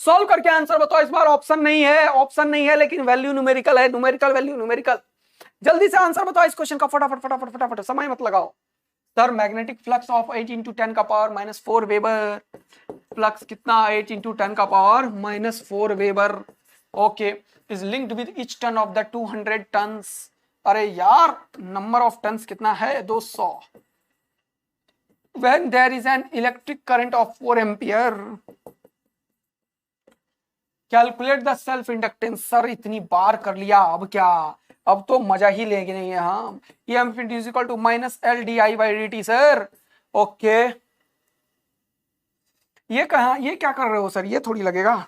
सॉल्व करके आंसर बताओ। इस बार ऑप्शन नहीं है, ऑप्शन नहीं है, लेकिन वैल्यू न्यूमेरिकल है, न्यूमेरिकल वैल्यू न्यूमेरिकल। जल्दी से आंसर बताओ इस क्वेश्चन का, फटाफट फटाफट फटाफट, समय मत लगाओ। Sir magnetic flux of 8 into 10 का पावर -4 वेबर। फ्लक्स कितना? 8 इंटू 10 का power -4 weber. Okay, is linked with each turn of the 200 turns. अरे यार, नंबर ऑफ टन्स कितना है? 200। When there is an electric current of 4 ampere, calculate the self inductance. Sir इतनी बार कर लिया, अब क्या? अब तो मजा ही लेंगे नहीं है हम। EMF is equal to -LdI/dt sir. Okay, ये कहा, ये क्या कर रहे हो सर? ये थोड़ी लगेगा,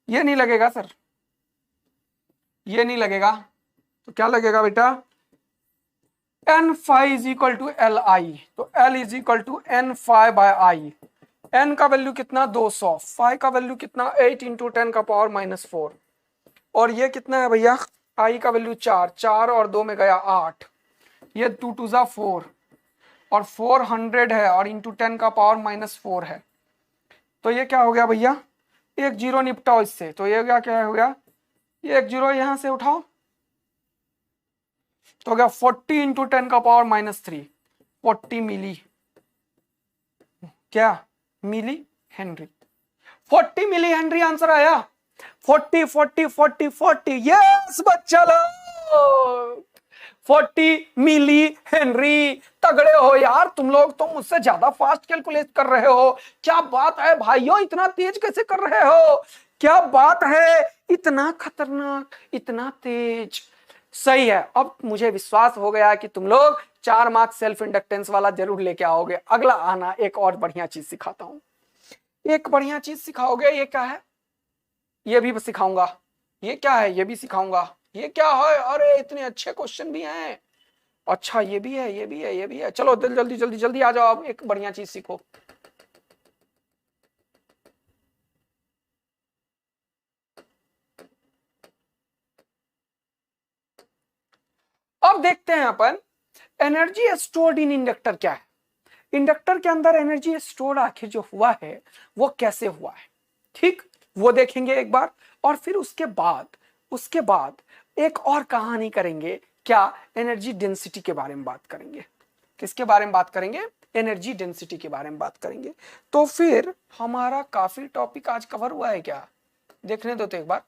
ये नहीं लगेगा सर, ये नहीं लगेगा। तो क्या लगेगा बेटा? n phi is equal to Li। तो L is equal to n phi by I। n का वैल्यू कितना? 200। फाइ का वैल्यू कितना? 8 इंटू 10 का पावर -4। और ये कितना है भैया? I का वैल्यू 4, 4 और 2 में गया 8। ये 2 2 जा 4 और 400 है और इंटू 10 का पावर -4 है। तो ये क्या हो गया भैया? एक जीरो निपटाओ इससे। तो ये क्या हो गया? ये एक जीरो यहां से उठाओ तो क्या? 40 इंटू 10 का पावर -3, 40 मिली, क्या milli henry, 40 milli henry answer आया। 40 40 40 40, यस बच्चा लोग, 40 मिली हेनरी। तगड़े हो यार तुम लोग, तो मुझसे ज्यादा फास्ट कैलकुलेट कर रहे हो। क्या बात है भाइयों, इतना तेज कैसे कर रहे हो? क्या बात है, इतना खतरनाक, इतना तेज। सही है, अब मुझे विश्वास हो गया कि तुम लोग 4 मार्क्स सेल्फ इंडक्टेंस वाला जरूर लेके आओगे। अगला आना, एक और बढ़िया चीज सिखाता हूं, एक बढ़िया चीज सिखाओगे। ये क्या है? ये भी सिखाऊंगा। ये क्या है? ये भी सिखाऊंगा। ये क्या है? अरे इतने अच्छे क्वेश्चन भी हैं। अच्छा ये भी है, ये भी है, ये भी है। चलो जल्दी जल्दी जल्दी आ जाओ, अब एक बढ़िया चीज सीखो। अब देखते हैं अपन, एनर्जी स्टोर्ड इन इंडक्टर क्या है। इंडक्टर के अंदर एनर्जी स्टोर आखिर जो हुआ है वो कैसे हुआ है, ठीक, वो देखेंगे एक बार। और फिर उसके बाद एक और कहानी करेंगे। क्या? एनर्जी डेंसिटी के बारे में बात करेंगे। किसके बारे में बात करेंगे? एनर्जी डेंसिटी के बारे में बात करेंगे। तो फिर हमारा काफी टॉपिक आज कवर हुआ है क्या? देखने दो तो एक बार।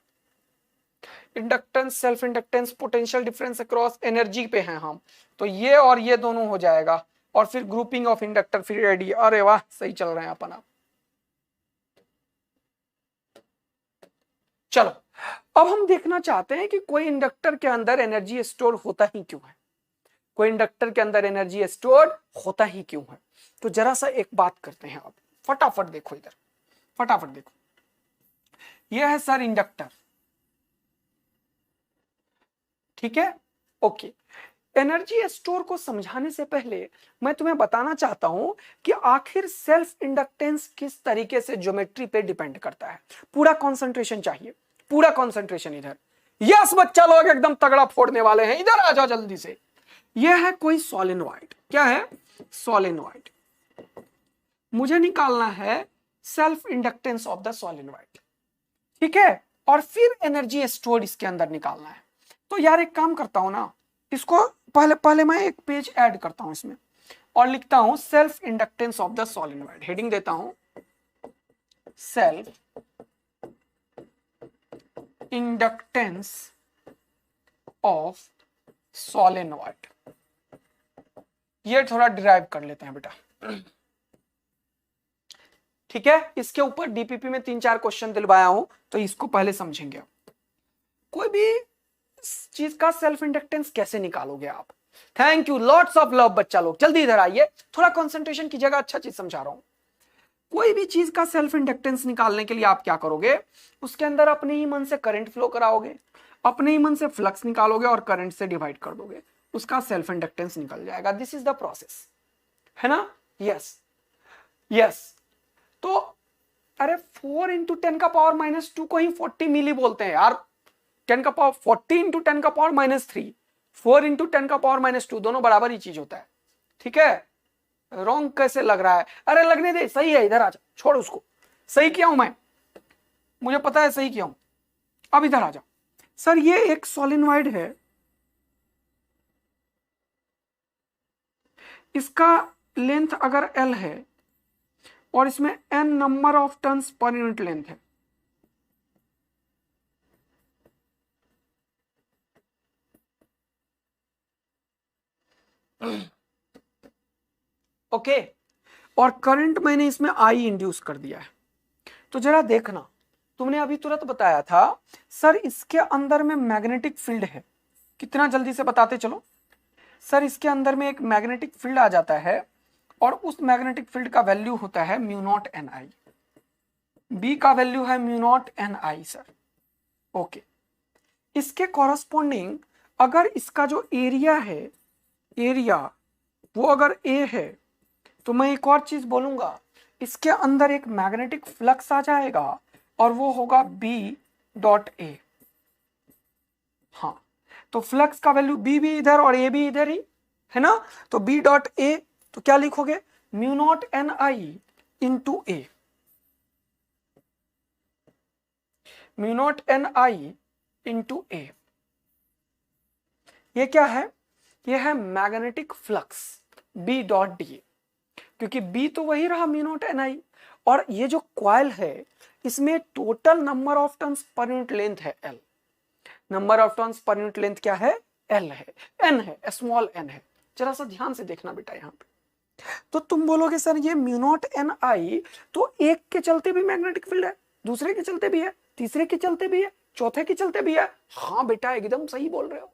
Inductance, self inductance, potential difference across energy पे हैं हम, तो ये और ये दोनों हो जाएगा। और फिर ग्रुपिंग ऑफ इंडक्टर, फिर रेडी। अरे वाह, सही चल रहे हैं अपन। आप चलो, अब हम देखना चाहते हैं कि कोई इंडक्टर के अंदर एनर्जी स्टोर होता ही क्यों है, कोई इंडक्टर के अंदर एनर्जी स्टोर होता ही क्यों है। तो जरा सा एक बात करते हैं, अब फटाफट देखो इधर, फटाफट देखो। यह है सर इंडक्टर, ठीक है, ओके। एनर्जी स्टोर को समझाने से पहले मैं तुम्हें बताना चाहता हूं कि आखिर सेल्फ इंडक्टेंस किस तरीके से ज्योमेट्री पे डिपेंड करता है। पूरा कंसंट्रेशन चाहिए, पूरा कंसंट्रेशन इधर। यस बच्चा लोग एकदम तगड़ा फोड़ने वाले हैं, इधर आ जाओ जल्दी से। यह है कोई सोलेनोइड, क्या है? सोलेनोइड। मुझे निकालना है self inductance of the solenoid, ठीक है, और फिर एनर्जी स्टोर्ड इसके अंदर निकालना है। तो यार एक काम करता हूं ना, इसको पहले मैं एक पेज ऐड करता हूं इसमें और लिखता हूं self inductance of the solenoid. Heading देता हूं सेल्फ इंडक्टेंस ऑफ सोलेनॉइड। ये थोड़ा डिराइव कर लेते हैं बेटा, ठीक है। इसके ऊपर डीपीपी में 3-4 क्वेश्चन दिलवाया हूं, तो इसको पहले समझेंगे। कोई भी चीज का सेल्फ इंडक्टेंस कैसे निकालोगे आप? Thank you, lots of love बच्चा लोग, जल्दी इधर आइए, थोड़ा कंसंट्रेशन कीजिएगा, अच्छा चीज समझा रहा हूं। कोई भी चीज का सेल्फ इंडक्टेंस निकालने के लिए आप क्या करोगे, उसके अंदर अपने ही मन से करंट फ्लो कराओगे, अपने ही मन से फ्लक्स निकालोगे और करंट से डिवाइड कर दोगे, उसका सेल्फ इंडक्टेंस निकल जाएगा। दिस इज द प्रोसेस, है ना? Yes yes. तो अरे 4 × 10⁻⁻² को ही 40 मिली बोलते हैं यार। 40 × 10⁻³ 4 × 10⁻² दोनों बराबर ही चीज होता है, ठीक है। रॉन्ग कैसे लग रहा है? अरे लगने दे, सही है, इधर आ जा, छोड़ उसको। सही किया हूं मैं, मुझे पता है सही किया हूं। अब इधर आ जा सर, ये एक सोलेनॉइड है, इसका लेंथ अगर L है और इसमें n number of turns per unit length है, ओके, और करंट मैंने इसमें I इंड्यूस कर दिया है। तो जरा देखना, तुमने अभी तुरंत बताया था सर इसके अंदर में मैग्नेटिक फील्ड है, कितना जल्दी से बताते चलो। सर इसके अंदर में एक मैग्नेटिक फील्ड आ जाता है और उस मैग्नेटिक फील्ड का वैल्यू होता है μ0 Ni, बी का वैल्यू है μ0 Ni सर, ओके। इसके कॉरस्पॉन्डिंग अगर इसका जो एरिया है, एरिया वो अगर A है, तो मैं एक और चीज बोलूंगा, इसके अंदर एक मैग्नेटिक फ्लक्स आ जाएगा और वो होगा B.A। हाँ, तो फ्लक्स का वैल्यू B भी इधर और A भी इधर ही है ना, तो B.A, तो क्या लिखोगे μ0 Ni × A, μ0 Ni × A। ये क्या है? ये है मैग्नेटिक फ्लक्स B.Da, क्योंकि B तो वही रहा μ0 Ni, और ये जो कॉइल है इसमें total number of turns per unit length है L। Number of turns per unit length क्या है? L है, N है, स्मॉल n है। जरा सा ध्यान से देखना बेटा यहाँ पे। तो तुम बोलोगे सर ये μ0 Ni तो एक के चलते भी मैग्नेटिक फील्ड है, दूसरे के चलते भी है, तीसरे के चलते भी है, चौथे के चलते भी है। हाँ बेटा एकदम सही बोल रहे हो।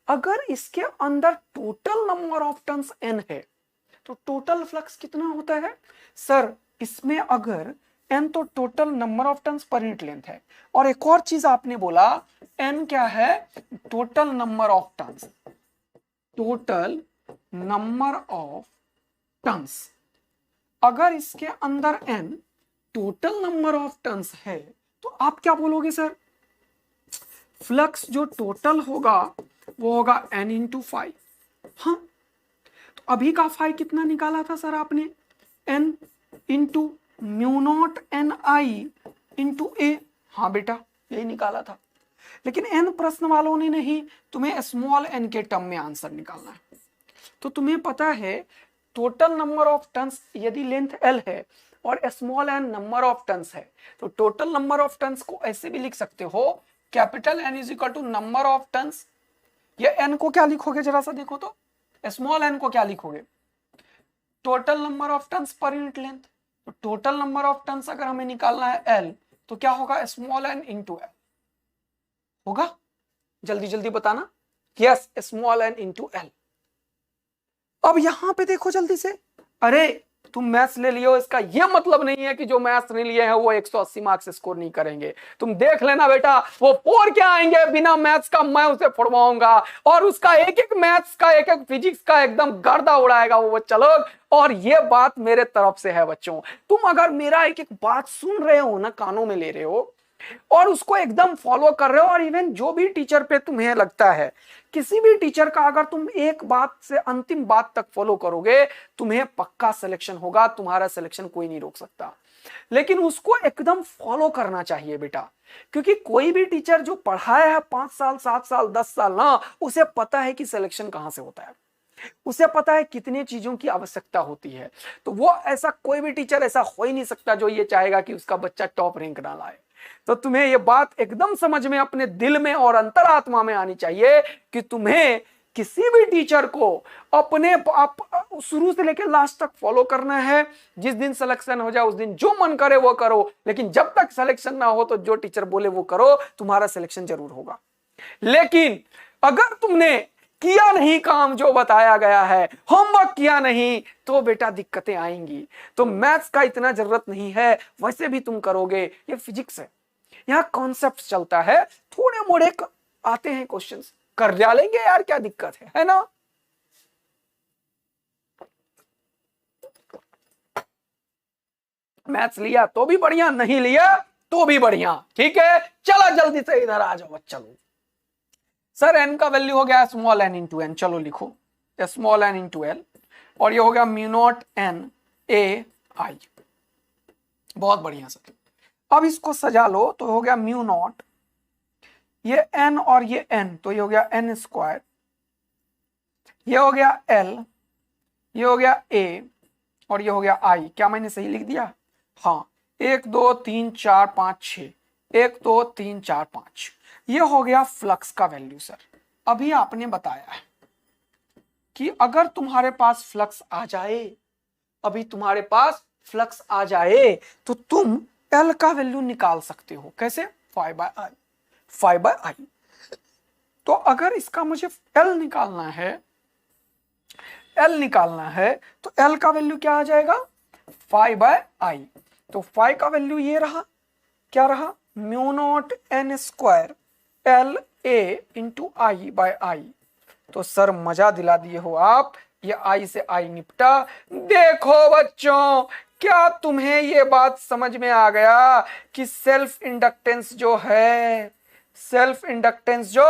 अगर इसके अंदर total number of turns n है तो टोटल फ्लक्स कितना होता है? सर इसमें अगर n तो total number of turns per unit length है, और एक और चीज आपने बोला n क्या है? Total number of turns, total number of turns. अगर इसके अंदर n total number of turns है तो आप क्या बोलोगे सर? फ्लक्स जो टोटल होगा वो होगा n × phi। हाँ, तो अभी का phi कितना निकाला था सर आपने? n × μ0 Ni × A। हाँ बेटा यही निकाला था, लेकिन n प्रश्न वालों ने नहीं, तुम्हें स्मॉल n के टर्म में आंसर निकालना है। तो तुम्हें पता है टोटल नंबर ऑफ टर्न्स यदि लेंथ L है और small n number of turns है, तो टोटल नंबर ऑफ टर्न्स को ऐसे भी लिख सकते हो, capital N = number of turns. ये n को क्या लिखोगे जरा सा देखो तो, स्मॉल n को क्या लिखोगे? Total number of turns per unit length. तो टोटल नंबर ऑफ टर्न्स अगर हमें निकालना है L, तो क्या होगा? स्मॉल n × L होगा। जल्दी जल्दी बताना। Yes, small n × L। अब यहां पे देखो जल्दी से, अरे तुम मैथ्स ले लियो, इसका यह मतलब नहीं है कि जो मैथ्स नहीं लिए हैं वो 180 मार्क्स स्कोर नहीं करेंगे। तुम देख लेना बेटा, वो 4 क्या आएंगे बिना मैथ्स का, मैं उसे फुड़वाऊंगा और उसका एक एक मैथ्स का, एक एक फिजिक्स का एकदम गर्दा उड़ाएगा वो बच्चा लोग। और ये बात मेरे तरफ से है बच्चों। तुम अगर मेरा एक एक बात सुन रहे हो ना, कानों में ले रहे हो और उसको एकदम फॉलो कर रहे हो, और इवन जो भी टीचर पे तुम्हें लगता है, किसी भी टीचर का अगर तुम एक बात से अंतिम बात तक फॉलो करोगे, तुम्हें पक्का सिलेक्शन होगा। तुम्हारा सिलेक्शन कोई नहीं रोक सकता, लेकिन उसको एकदम फॉलो करना चाहिए बेटा, क्योंकि कोई भी टीचर जो पढ़ाया है 5 साल 7 साल 10 साल ना, उसे पता है कि सिलेक्शन कहां से होता है, उसे पता है कितनी चीजों की आवश्यकता होती है। तो वो ऐसा कोई भी टीचर ऐसा हो ही नहीं सकता जो ये चाहेगा कि उसका बच्चा टॉप रैंक ना लाए। तो तुम्हें ये बात एकदम समझ में अपने दिल में और अंतरात्मा में आनी चाहिए कि तुम्हें किसी भी टीचर को अपने शुरू से लेकर लास्ट तक फॉलो करना है। जिस दिन सिलेक्शन हो जाए उस दिन जो मन करे वो करो, लेकिन जब तक सिलेक्शन ना हो तो जो टीचर बोले वो करो, तुम्हारा सिलेक्शन जरूर होगा। लेकिन अगर तुमने किया नहीं काम जो बताया गया है, होमवर्क किया नहीं, तो बेटा दिक्कतें आएंगी। तो मैथ्स का इतना जरूरत नहीं है, वैसे भी तुम करोगे। ये फिजिक्स है, यहाँ कॉन्सेप्ट चलता है, थोड़े मोड़े आते हैं क्वेश्चंस, कर डालेंगे यार, क्या दिक्कत है ना। मैथ्स लिया तो भी बढ़िया, नहीं लिया तो भी बढ़िया, ठीक है। चलो जल्दी से इधर आ जाओ बच्चा लोग। सर एन का वैल्यू हो गया स्मॉल एन इंटू एन, चलो लिखो स्मॉल एन इंटू एल, और ये हो गया म्यू नॉट एन ए आई। बहुत बढ़िया सर। अब इसको सजा लो तो हो गया म्यू नॉट, ये एन और ये एन, तो ये हो गया एन स्क्वायर, ये हो गया एल, ये हो गया ए, और ये हो गया आई। क्या मैंने सही लिख दिया? हाँ, 1 2 3 4 5 6, 1 2 3 4 5, ये हो गया फ्लक्स का वैल्यू। सर अभी आपने बताया है कि अगर तुम्हारे पास फ्लक्स आ जाए, अभी तुम्हारे पास फ्लक्स आ जाए तो तुम एल का वैल्यू निकाल सकते हो। कैसे? 5 बाय आई, 5 बाय आई। तो अगर इसका मुझे एल निकालना है, एल निकालना है, तो एल का वैल्यू क्या आ जाएगा? 5 बाय आई। तो 5 का वैल्यू ये रहा, क्या रहा? Mu naught N square L A into I by I. तो सर मजा दिला दिए हो आप, ये आई से आई निपटा। देखो बच्चों, क्या तुम्हें ये बात समझ में आ गया कि सेल्फ इंडक्टेंस जो है, सेल्फ इंडक्टेंस जो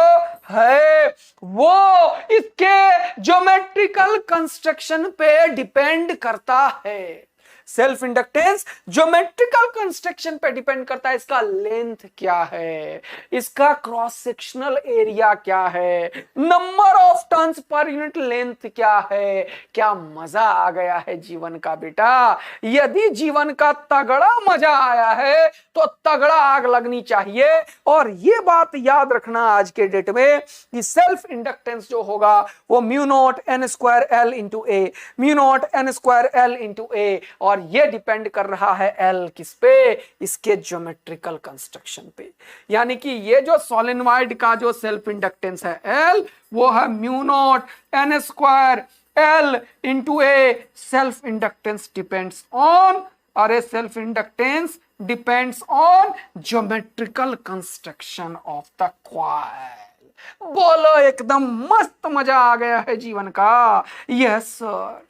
है वो इसके ज्योमेट्रिकल कंस्ट्रक्शन पे डिपेंड करता है। सेल्फ इंडक्टेंस ज्योमेट्रिकल कंस्ट्रक्शन पे डिपेंड करता है। इसका लेंथ क्या है, इसका क्रॉस सेक्शनल एरिया क्या है, number of turns per unit length क्या है। क्या मजा आ गया है जीवन का बेटा। यदि जीवन का तगड़ा मजा आया है तो तगड़ा आग लगनी चाहिए। और ये बात याद रखना आज के डेट में कि सेल्फ इंडक्टेंस जो होगा वो mu naught N square L into A, mu naught N square L into A, और ये डिपेंड कर रहा है एल किस पे? इसके ज्योमेट्रिकल कंस्ट्रक्शन पे। यानी कि ये जो सोलेनॉइड का जो सेल्फ इंडक्टेंस है एल, वो है mu naught N square L into A. Self inductance depends on, अरे self inductance depends on geometrical construction of the coil. बोलो, एकदम मस्त मजा आ गया है जीवन का। Yes sir,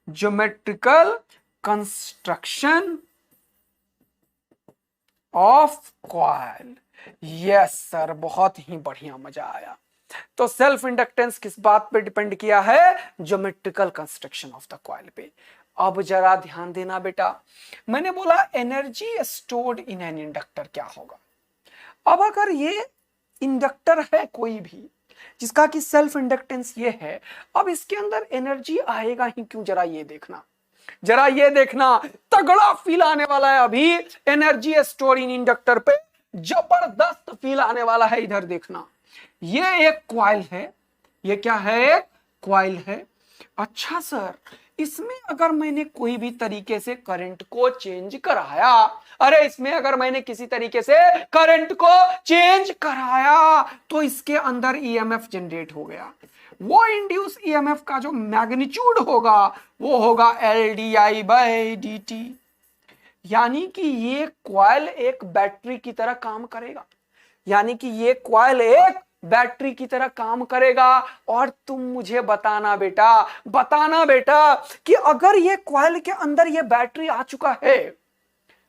geometrical construction of coil. Yes sir, बहुत ही बढ़िया, मजा आया। तो सेल्फ इंडक्टेंस किस बात पे डिपेंड किया है? Geometrical construction of the coil पे। अब जरा ध्यान देना बेटा, मैंने बोला energy stored in an inductor क्या होगा। अब अगर ये इंडक्टर है कोई भी जिसका कि सेल्फ इंडक्टेंस ये है, अब इसके अंदर एनर्जी आएगा ही क्यों? जरा ये देखना, जरा ये देखना, तगड़ा फील आने वाला है अभी एनर्जी स्टोर इन इंडक्टर पे, जबरदस्त फील आने वाला है। इधर देखना, ये एक कॉइल है, ये क्या है? एक कॉइल है। अच्छा सर, इसमें अगर मैंने कोई भी तरीके से करंट को चेंज कराया, अरे इसमें अगर मैंने किसी तरीके से करंट को चेंज कराया तो इसके अंदर ईएमएफ जनरेट हो गया। वो इंड्यूस ईएमएफ का जो मैग्नीट्यूड होगा वो होगा L D I by d T. यानी कि ये कॉइल एक बैटरी की तरह काम करेगा, यानी कि ये कॉइल एक बैटरी की तरह काम करेगा। और तुम मुझे बताना बेटा कि अगर ये कॉइल के अंदर ये बैटरी आ चुका है,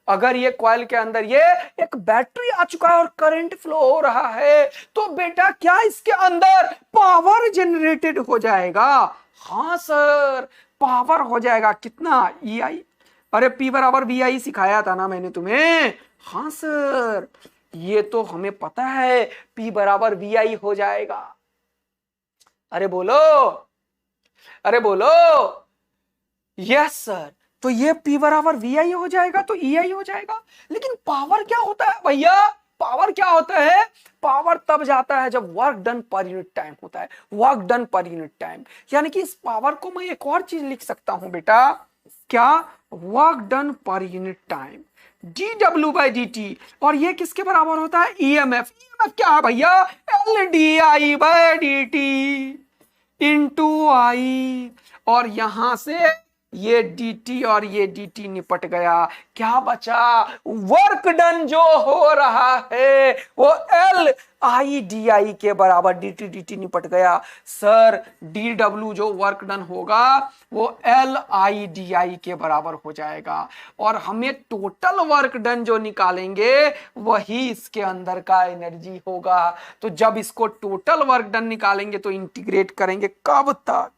अगर ये कॉइल के अंदर ये एक बैटरी आ चुका है और करंट फ्लो हो रहा है, तो बेटा क्या इसके अंदर पावर जनरेटेड हो जाएगा? हाँ सर, पावर हो जाएगा। कितना? ई आई, अरे पी बराबर वी आई सिखाया था ना मैंने तुम्हें। हाँ सर, ये तो हमें पता है, P बराबर वी आई हो जाएगा। अरे बोलो, अरे बोलो। यस सर, तो ये P बराबर VI हो जाएगा, तो EI हो जाएगा। लेकिन पावर क्या होता है भैया, पावर क्या होता है, पावर तब जाता है जब work done per unit time होता है, work done per unit time. यानी कि इस पावर को मैं एक और चीज लिख सकता हूं बेटा, क्या, work done per unit time, dW/dt। और ये किसके बराबर होता है, EMF। EMF क्या है भैया, LdI/dt इंटू I। और यहां से ये dt और ये dt निपट गया, क्या बचा, वर्क डन जो हो रहा है वो LI/DI के बराबर, dt dt निपट गया। सर dw जो वर्क डन होगा वो LI/DI के बराबर हो जाएगा, और हमें टोटल वर्क डन जो निकालेंगे वही इसके अंदर का एनर्जी होगा। तो जब इसको टोटल वर्क डन निकालेंगे तो इंटीग्रेट करेंगे कब तक,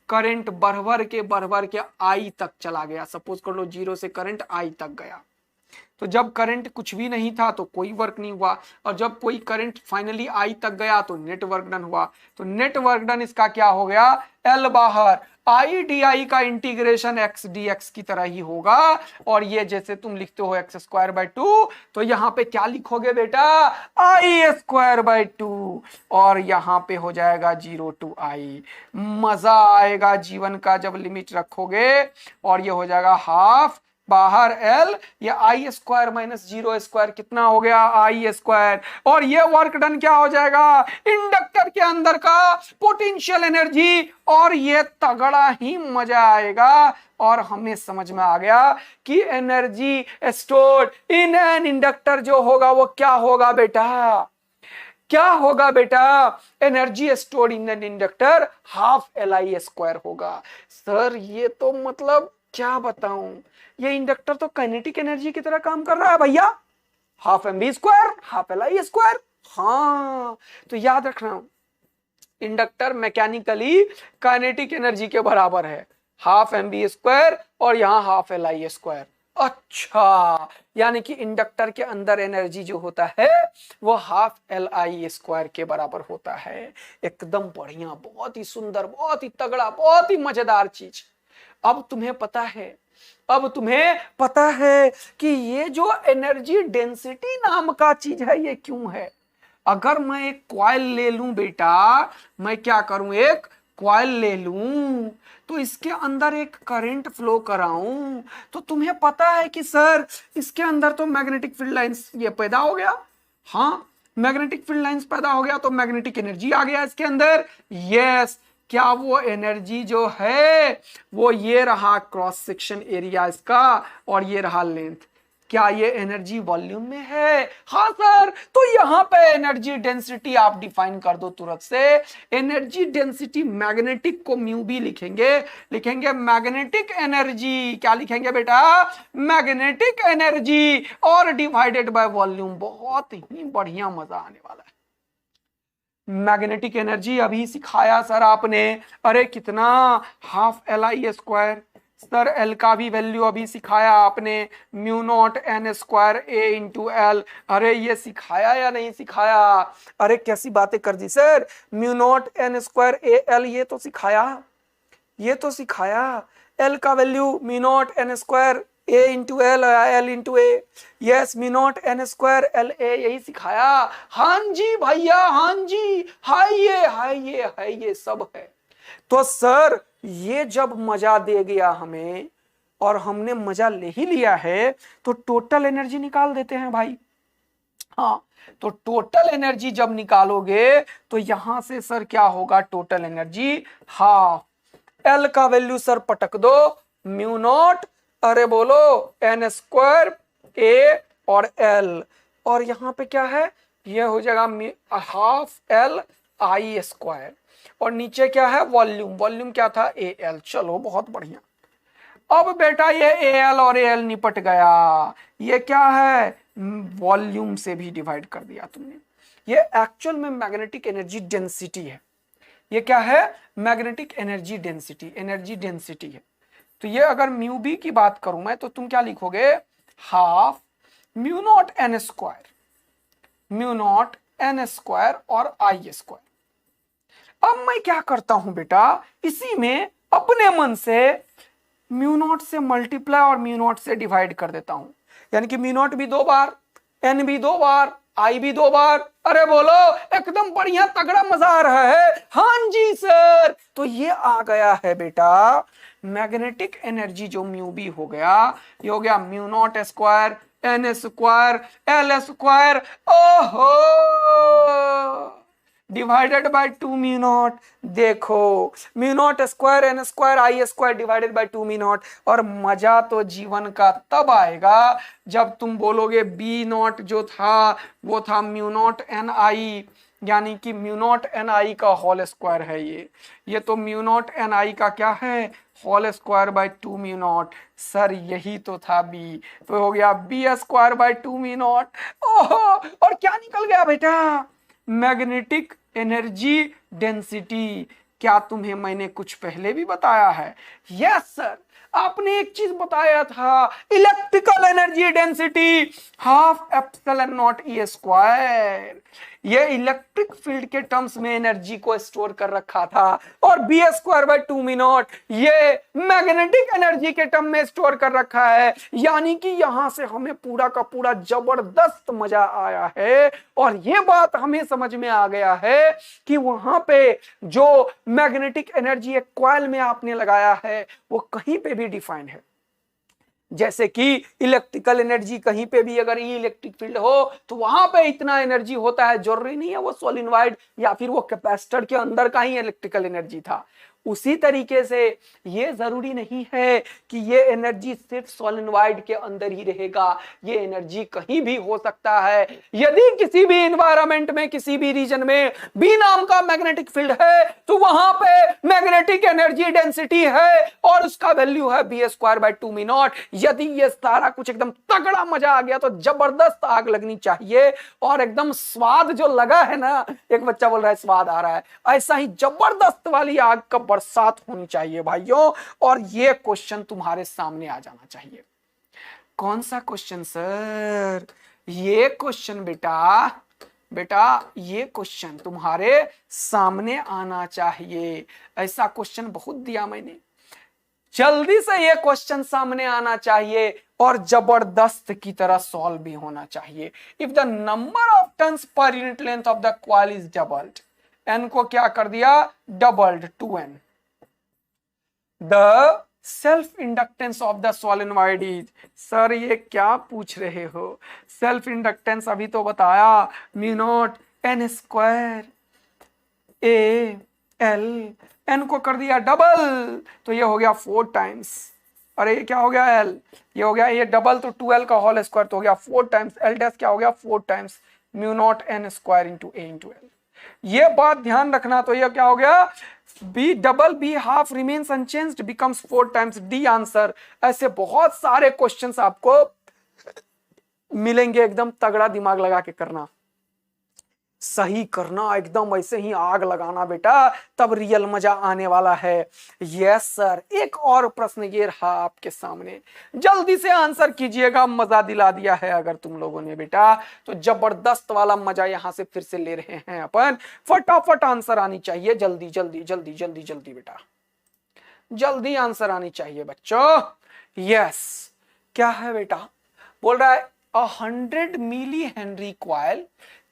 करंट बढ़ के आई तक चला गया। सपोज कर लो 0 से करंट आई तक गया, तो जब करंट कुछ भी नहीं था तो कोई वर्क नहीं हुआ, और जब कोई करंट फाइनली आई तक गया तो नेट वर्क डन हुआ। तो नेट वर्क डन इसका क्या हो गया, L बाहर, I/DI का इंटीग्रेशन x dx की तरह ही होगा। और ये जैसे तुम लिखते हो x²/2, तो यहां पे क्या लिखोगे बेटा, I²/2, और यहां पे हो जाएगा 0 to I। मजा आएगा जीवन का जब लिमिट रखोगे, और ये हो जाएगा हाफ, बाहर L, ये I² - 0² कितना हो गया, I²। और ये वर्क डन क्या हो जाएगा, इंडक्टर के अंदर का पोटेंशियल एनर्जी। और ये तगड़ा ही मजा आएगा, और हमें समझ में आ गया कि energy stored in an inductor जो होगा वो क्या होगा बेटा, क्या होगा बेटा, energy stored in an inductor half LI² होगा। सर ये तो मतलब क्या बताऊं, ये इंडक्टर तो काइनेटिक एनर्जी की तरह काम कर रहा है भैया, हाफ mv², हाफ LI²। हाँ तो याद रखना, इंडक्टर मैकेनिकली काइनेटिक एनर्जी के बराबर है, हाफ mv² और यहां हाफ LI²। अच्छा, यानी कि इंडक्टर के अंदर एनर्जी जो होता है वो हाफ LI² के बराबर होता है। एकदम बढ़िया, बहुत ही सुंदर, बहुत ही तगड़ा, बहुत ही मजेदार चीज। अब तुम्हें पता है, अब तुम्हें पता है कि ये जो एनर्जी डेंसिटी नाम का चीज है ये क्यों है। अगर मैं एक कॉइल ले लूं बेटा, मैं क्या करूं, एक कॉइल ले लूं, तो इसके अंदर एक करंट फ्लो कराऊं, तो तुम्हें पता है कि सर इसके अंदर तो मैग्नेटिक फील्ड लाइंस ये पैदा हो गया। हाँ, मैग्नेटिक फील्ड लाइंस पैदा हो गया तो मैग्नेटिक एनर्जी आ गया इसके अंदर। यस, क्या वो एनर्जी जो है वो ये रहा क्रॉस सेक्शन एरिया इसका, और ये रहा लेंथ, क्या ये एनर्जी वॉल्यूम में है। हाँ सर, तो यहां पे एनर्जी डेंसिटी आप डिफाइन कर दो तुरंत से। एनर्जी डेंसिटी मैग्नेटिक को म्यू भी लिखेंगे, लिखेंगे मैग्नेटिक एनर्जी, क्या लिखेंगे बेटा, मैग्नेटिक एनर्जी, और डिवाइडेड बाय वॉल्यूम। बहुत ही बढ़िया, मजा आने वाला है। मैग्नेटिक एनर्जी अभी सिखाया सर आपने, अरे कितना, हाफ LI²। सर एल का भी वैल्यू अभी सिखाया आपने, μ0n² A/L। अरे ये सिखाया या नहीं सिखाया, अरे कैसी बातें कर दी सर, μ0n² AL ये तो सिखाया, ये तो सिखाया। एल का value μ0n² A/L, L/A, yes μ0n² LA, यही सिखाया। हाँ जी भैया, हाँ जी, हाय ये सब है। तो सर ये जब मजा दे गया हमें, और हमने मजा ले ही लिया है, तो टोटल एनर्जी निकाल देते हैं भाई। हाँ, तो टोटल एनर्जी जब निकालोगे तो यहां से सर क्या होगा, टोटल एनर्जी हाफ, एल का वैल्यू सर पटक दो, μ0, अरे बोलो n² A और L, और यहां पे क्या है, ये हो जाएगा हाफ LI², और नीचे क्या है, वॉल्यूम, वॉल्यूम क्या था, AL। चलो बहुत बढ़िया। अब बेटा ये AL और AL निपट गया, ये क्या है, वॉल्यूम से भी डिवाइड कर दिया तुमने। ये एक्चुअल में मैग्नेटिक एनर्जी डेंसिटी है। ये क्या है, magnetic energy density, energy density है। तो ये अगर म्यू बी की बात करूं मैं, तो तुम क्या लिखोगे, हाफ μ0n², μ0n² और I²। अब मैं क्या करता हूं बेटा, इसी में अपने मन से म्यू नॉट से मल्टीप्लाई और म्यू नॉट से डिवाइड कर देता हूं, यानी कि म्यू नॉट भी 2 बार, एन भी 2 बार, आई भी 2 बार। अरे बोलो, एकदम बढ़िया तगड़ा मजा आ रहा है। हाँ जी सर, तो ये आ गया है बेटा मैग्नेटिक एनर्जी जो म्यू बी हो गया, ये हो गया mu naught square N square L square, ओहो, डिवाइडेड बाय 2 म्यू नॉट। देखो mu naught square N square I square divided by 2 mu naught. और मजा तो जीवन का तब आएगा जब तुम बोलोगे बी नॉट जो था वो था म्यू नॉट एन आई, यानी कि म्यू नॉट एन आई का होल स्क्वायर है ये तो म्यू नॉट एन आई का क्या है, whole square by 2 mu naught. Sir यही तो था बी, तो हो गया B square by 2 mu naught. ओहो, और क्या निकल गया बेटा, मैग्नेटिक एनर्जी डेंसिटी। क्या तुम्हें मैंने कुछ पहले भी बताया है? यस सर, आपने एक चीज बताया था, electrical energy density half epsilon naught E square. ये इलेक्ट्रिक फील्ड के टर्म्स में एनर्जी को स्टोर कर रखा था, और B square by 2 mu naught ये मैग्नेटिक एनर्जी के टर्म में स्टोर कर रखा है। यानी कि यहां से हमें पूरा का पूरा जबरदस्त मजा आया है, और ये बात हमें समझ में आ गया है कि वहां पे जो मैग्नेटिक एनर्जी एक कॉइल में आपने लगाया है वो कहीं पे भी डिफाइन है। जैसे कि इलेक्ट्रिकल एनर्जी कहीं पे भी अगर ये इलेक्ट्रिक फील्ड हो तो वहां पे इतना एनर्जी होता है, जरूरी नहीं है वो सोलिनॉइड या फिर वो कैपेसिटर के अंदर का ही इलेक्ट्रिकल एनर्जी था। उसी तरीके से ये जरूरी नहीं है कि ये एनर्जी सिर्फ सोलिनॉइड के अंदर ही रहेगा, ये एनर्जी कहीं भी हो सकता है। यदि किसी भी एनवायरनमेंट में किसी भी रीजन में बी नाम का मैग्नेटिक फील्ड है तो वहां पे मैग्नेटिक एनर्जी डेंसिटी है और उसका वैल्यू है B square by 2 mu naught. यदि ये सारा कुछ एकदम तगड़ा मजा आ गया तो जबरदस्त आग लगनी चाहिए, और एकदम स्वाद जो लगा है ना, एक बच्चा बोल रहा है स्वाद आ रहा है, ऐसा ही जबरदस्त वाली आग का बरसात होनी चाहिए भाइयों। और ये क्वेश्चन तुम्हारे सामने आ जाना चाहिए। कौन सा क्वेश्चन सर? ये क्वेश्चन बेटा ये क्वेश्चन तुम्हारे सामने आना चाहिए। ऐसा क्वेश्चन बहुत दिया मैंने, जल्दी से ये क्वेश्चन सामने आना चाहिए और जबरदस्त की तरह सॉल्व भी होना चाहिए। If the number of turns per unit length of the coil is doubled, N को क्या कर दिया, doubled 2n, the self inductance of the solenoid is. Sir ये क्या पूछ रहे हो, सेल्फ इंडक्टेंस अभी तो बताया, mu naught N square A L, N को कर दिया डबल तो ये हो गया 4 टाइम्स, अरे ये क्या हो गया एल, ये हो गया ये डबल तो 2l का होल स्क्वायर तो हो गया 4 टाइम्स, एल डैश क्या हो गया 4 times mu naught N square into A into L. ये बात ध्यान रखना, तो ये क्या हो गया, B double B half remains unchanged becomes 4 times the answer. ऐसे बहुत सारे क्वेश्चंस आपको मिलेंगे, एकदम तगड़ा दिमाग लगा के करना, सही करना, एकदम ऐसे ही आग लगाना बेटा, तब रियल मजा आने वाला है। यस सर, एक और प्रश्न ये रहा आपके सामने, जल्दी से आंसर कीजिएगा, मजा दिला दिया है अगर तुम लोगों ने बेटा, तो जबरदस्त वाला मजा यहां से फिर से ले रहे हैं अपन। फटाफट आंसर आनी चाहिए, जल्दी जल्दी जल्दी जल्दी जल्दी बेटा, जल्दी आंसर आनी चाहिए बच्चों। यस, क्या है बेटा, बोल रहा है 100 milli henry coil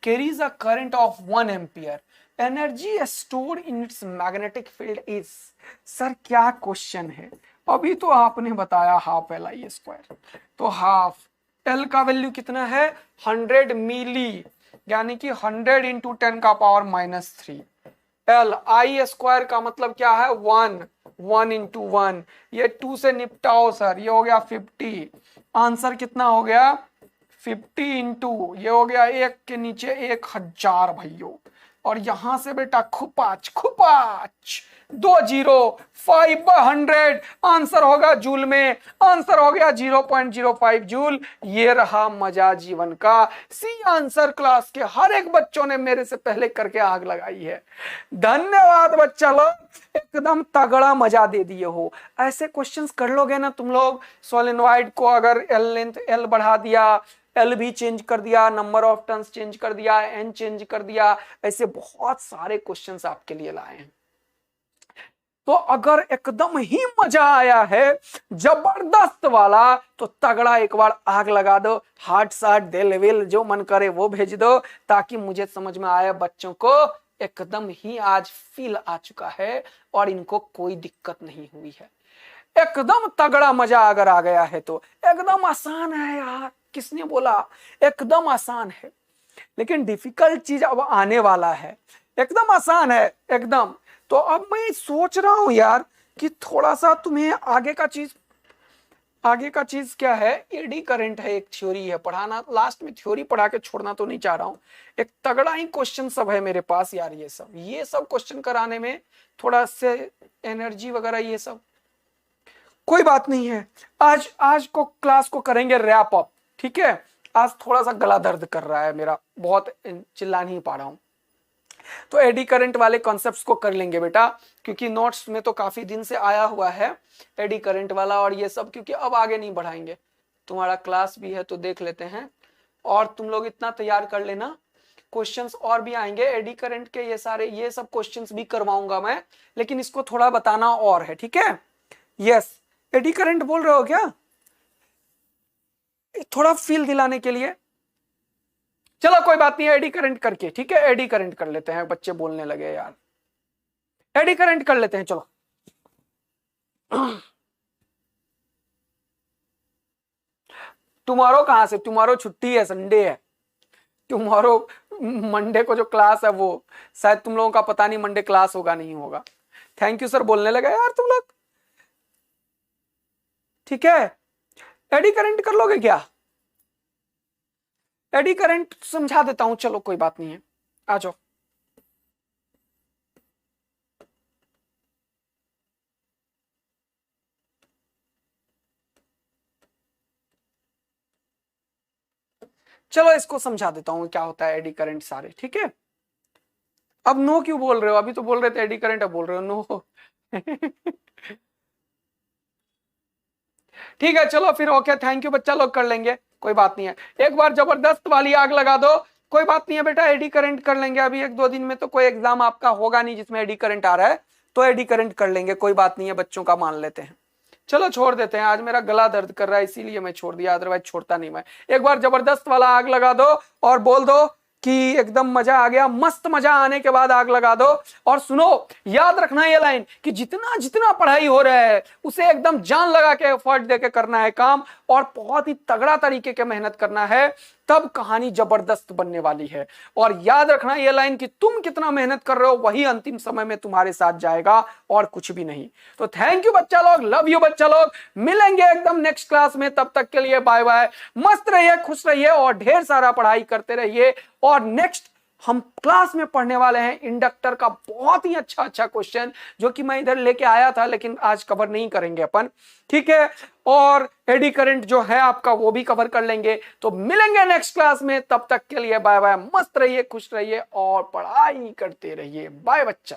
carries a current of 1 ampere. Energy stored in its magnetic field is. Sir क्या क्वेश्चन है, अभी तो आपने बताया हाफ एल आई स्क्वायर, तो हाफ एल का वैल्यू कितना है 100 मिली, यानी कि 100 इंटू 10 का पावर -3, एल आई स्क्वायर का मतलब क्या है 1 इंटू 1, ये 2 से निपटाओ सर, ये हो गया 50, आंसर कितना हो गया 50 इंटू ये हो गया 1 के नीचे 1000 भाइयों, और यहां से बेटा खुपाच 500, आंसर होगा जूल में, आंसर हो गया 0.05 जूल। ये रहा मजा जीवन का, सी आंसर क्लास के हर एक बच्चों ने मेरे से पहले करके आग लगाई है। धन्यवाद बच्चा लोग, एकदम तगड़ा मजा दे दिए हो। ऐसे क्वेश्चंस कर लोगे ना तुम लोग, सोलेनॉइड को अगर एल लेंथ एल बढ़ा दिया, एल भी चेंज कर दिया, नंबर ऑफ टर्न्स चेंज कर दिया, एन चेंज कर दिया, ऐसे बहुत सारे क्वेश्चंस आपके लिए लाए हैं। तो अगर एकदम ही मजा आया है जबरदस्त वाला तो तगड़ा एक बार आग लगा दो, हार्ट सार्ट दिल विल जो मन करे वो भेज दो, ताकि मुझे समझ में आए बच्चों को एकदम ही आज फील आ चुका है और इनको कोई दिक्कत नहीं हुई है। एकदम तगड़ा मजा अगर आ गया है तो एकदम आसान है यार, किसने बोला एकदम आसान है, लेकिन डिफिकल्ट चीज अब आने वाला है। एकदम आसान है एकदम। तो अब मैं सोच रहा हूं यार कि थोड़ा सा तुम्हें आगे का चीज क्या है, एडी करंट है, एक थ्योरी है पढ़ाना, लास्ट में थ्योरी पढ़ा के छोड़ना तो नहीं चाह रहा हूं, एक तगड़ा ही क्वेश्चन सब है मेरे पास यार। ये सब क्वेश्चन कराने में थोड़ा से एनर्जी वगैरह ये सब कोई बात नहीं है। आज को क्लास को करेंगे रैप अप, ठीक है। आज थोड़ा सा गला दर्द कर रहा है मेरा, बहुत चिल्ला नहीं पा रहा हूं, तो एडी करंट वाले कॉन्सेप्ट्स को कर लेंगे बेटा, क्योंकि नोट्स में तो काफी दिन से आया हुआ है एडी करंट वाला और ये सब, क्योंकि अब आगे नहीं बढ़ाएंगे। तुम्हारा क्लास भी है तो देख लेते हैं, और तुम लोग इतना तैयार कर लेना, क्वेश्चंस और भी आएंगे एडी करंट के, ये सब क्वेश्चंस भी करवाऊंगा मैं, लेकिन इसको थोड़ा बताना और है, ठीक है। यस, एडी करंट बोल रहे हो क्या, थोड़ा फील दिलाने के लिए। चलो कोई बात नहीं, एडी करंट करके, ठीक है, एडी करंट कर लेते हैं। बच्चे बोलने लगे यार, एडी करंट कर लेते हैं, चलो। टुमारो कहां से, टुमारो छुट्टी है, संडे है। टुमारो मंडे को जो क्लास है वो शायद तुम लोगों का पता नहीं मंडे क्लास होगा नहीं होगा। थैंक यू सर बोलने लगा यार तुम लोग, ठीक है। एडी करंट कर लोगे क्या, एडी करंट समझा देता हूं, चलो कोई बात नहीं है, आ जाओ। चलो इसको समझा देता हूं क्या होता है एडी करंट सारे, ठीक है। अब नो क्यों बोल रहे हो, अभी तो बोल रहे थे एडी करंट, अब बोल रहे हो नो। ठीक है चलो फिर, ओके थैंक यू बच्चा लोग, कर लेंगे कोई बात नहीं है। एक बार जबरदस्त वाली आग लगा दो, कोई बात नहीं है बेटा, एडी करंट कर लेंगे। अभी 1-2 दिन में तो कोई एग्जाम आपका होगा नहीं जिसमें एडी करंट आ रहा है, तो एडी करंट कर लेंगे, कोई बात नहीं है, बच्चों का मान लेते हैं। चलो छोड़ देते हैं, आज मेरा गला दर्द कर रहा है इसीलिए मैं छोड़ दिया, अदरवाइज छोड़ता नहीं मैं। एक बार जबरदस्त वाला आग लगा दो और बोल दो कि एकदम मजा आ गया, मस्त मजा आने के बाद आग लगा दो। और सुनो, याद रखना ये लाइन कि जितना जितना पढ़ाई हो रहा है उसे एकदम जान लगा के एफर्ट देके करना है काम, और बहुत ही तगड़ा तरीके के मेहनत करना है, तब कहानी जबरदस्त बनने वाली है। और याद रखना ये लाइन कि तुम कितना मेहनत कर रहे हो वही अंतिम समय में तुम्हारे साथ जाएगा और कुछ भी नहीं। तो थैंक यू बच्चा लोग, लव यू बच्चा लोग, मिलेंगे एकदम नेक्स्ट क्लास में, तब तक के लिए बाय बाय, मस्त रहिए, खुश रहिए और ढेर सारा पढ़ाई करते रहिए। और नेक्स्ट हम क्लास में पढ़ने वाले हैं इंडक्टर का बहुत ही अच्छा क्वेश्चन, जो कि मैं इधर लेके आया था लेकिन आज कवर नहीं करेंगे अपन, ठीक है। और एडी करंट जो है आपका वो भी कवर कर लेंगे। तो मिलेंगे नेक्स्ट क्लास में, तब तक के लिए बाय बाय, मस्त रहिए, खुश रहिए और पढ़ाई करते रहिए। बाय बच्चा।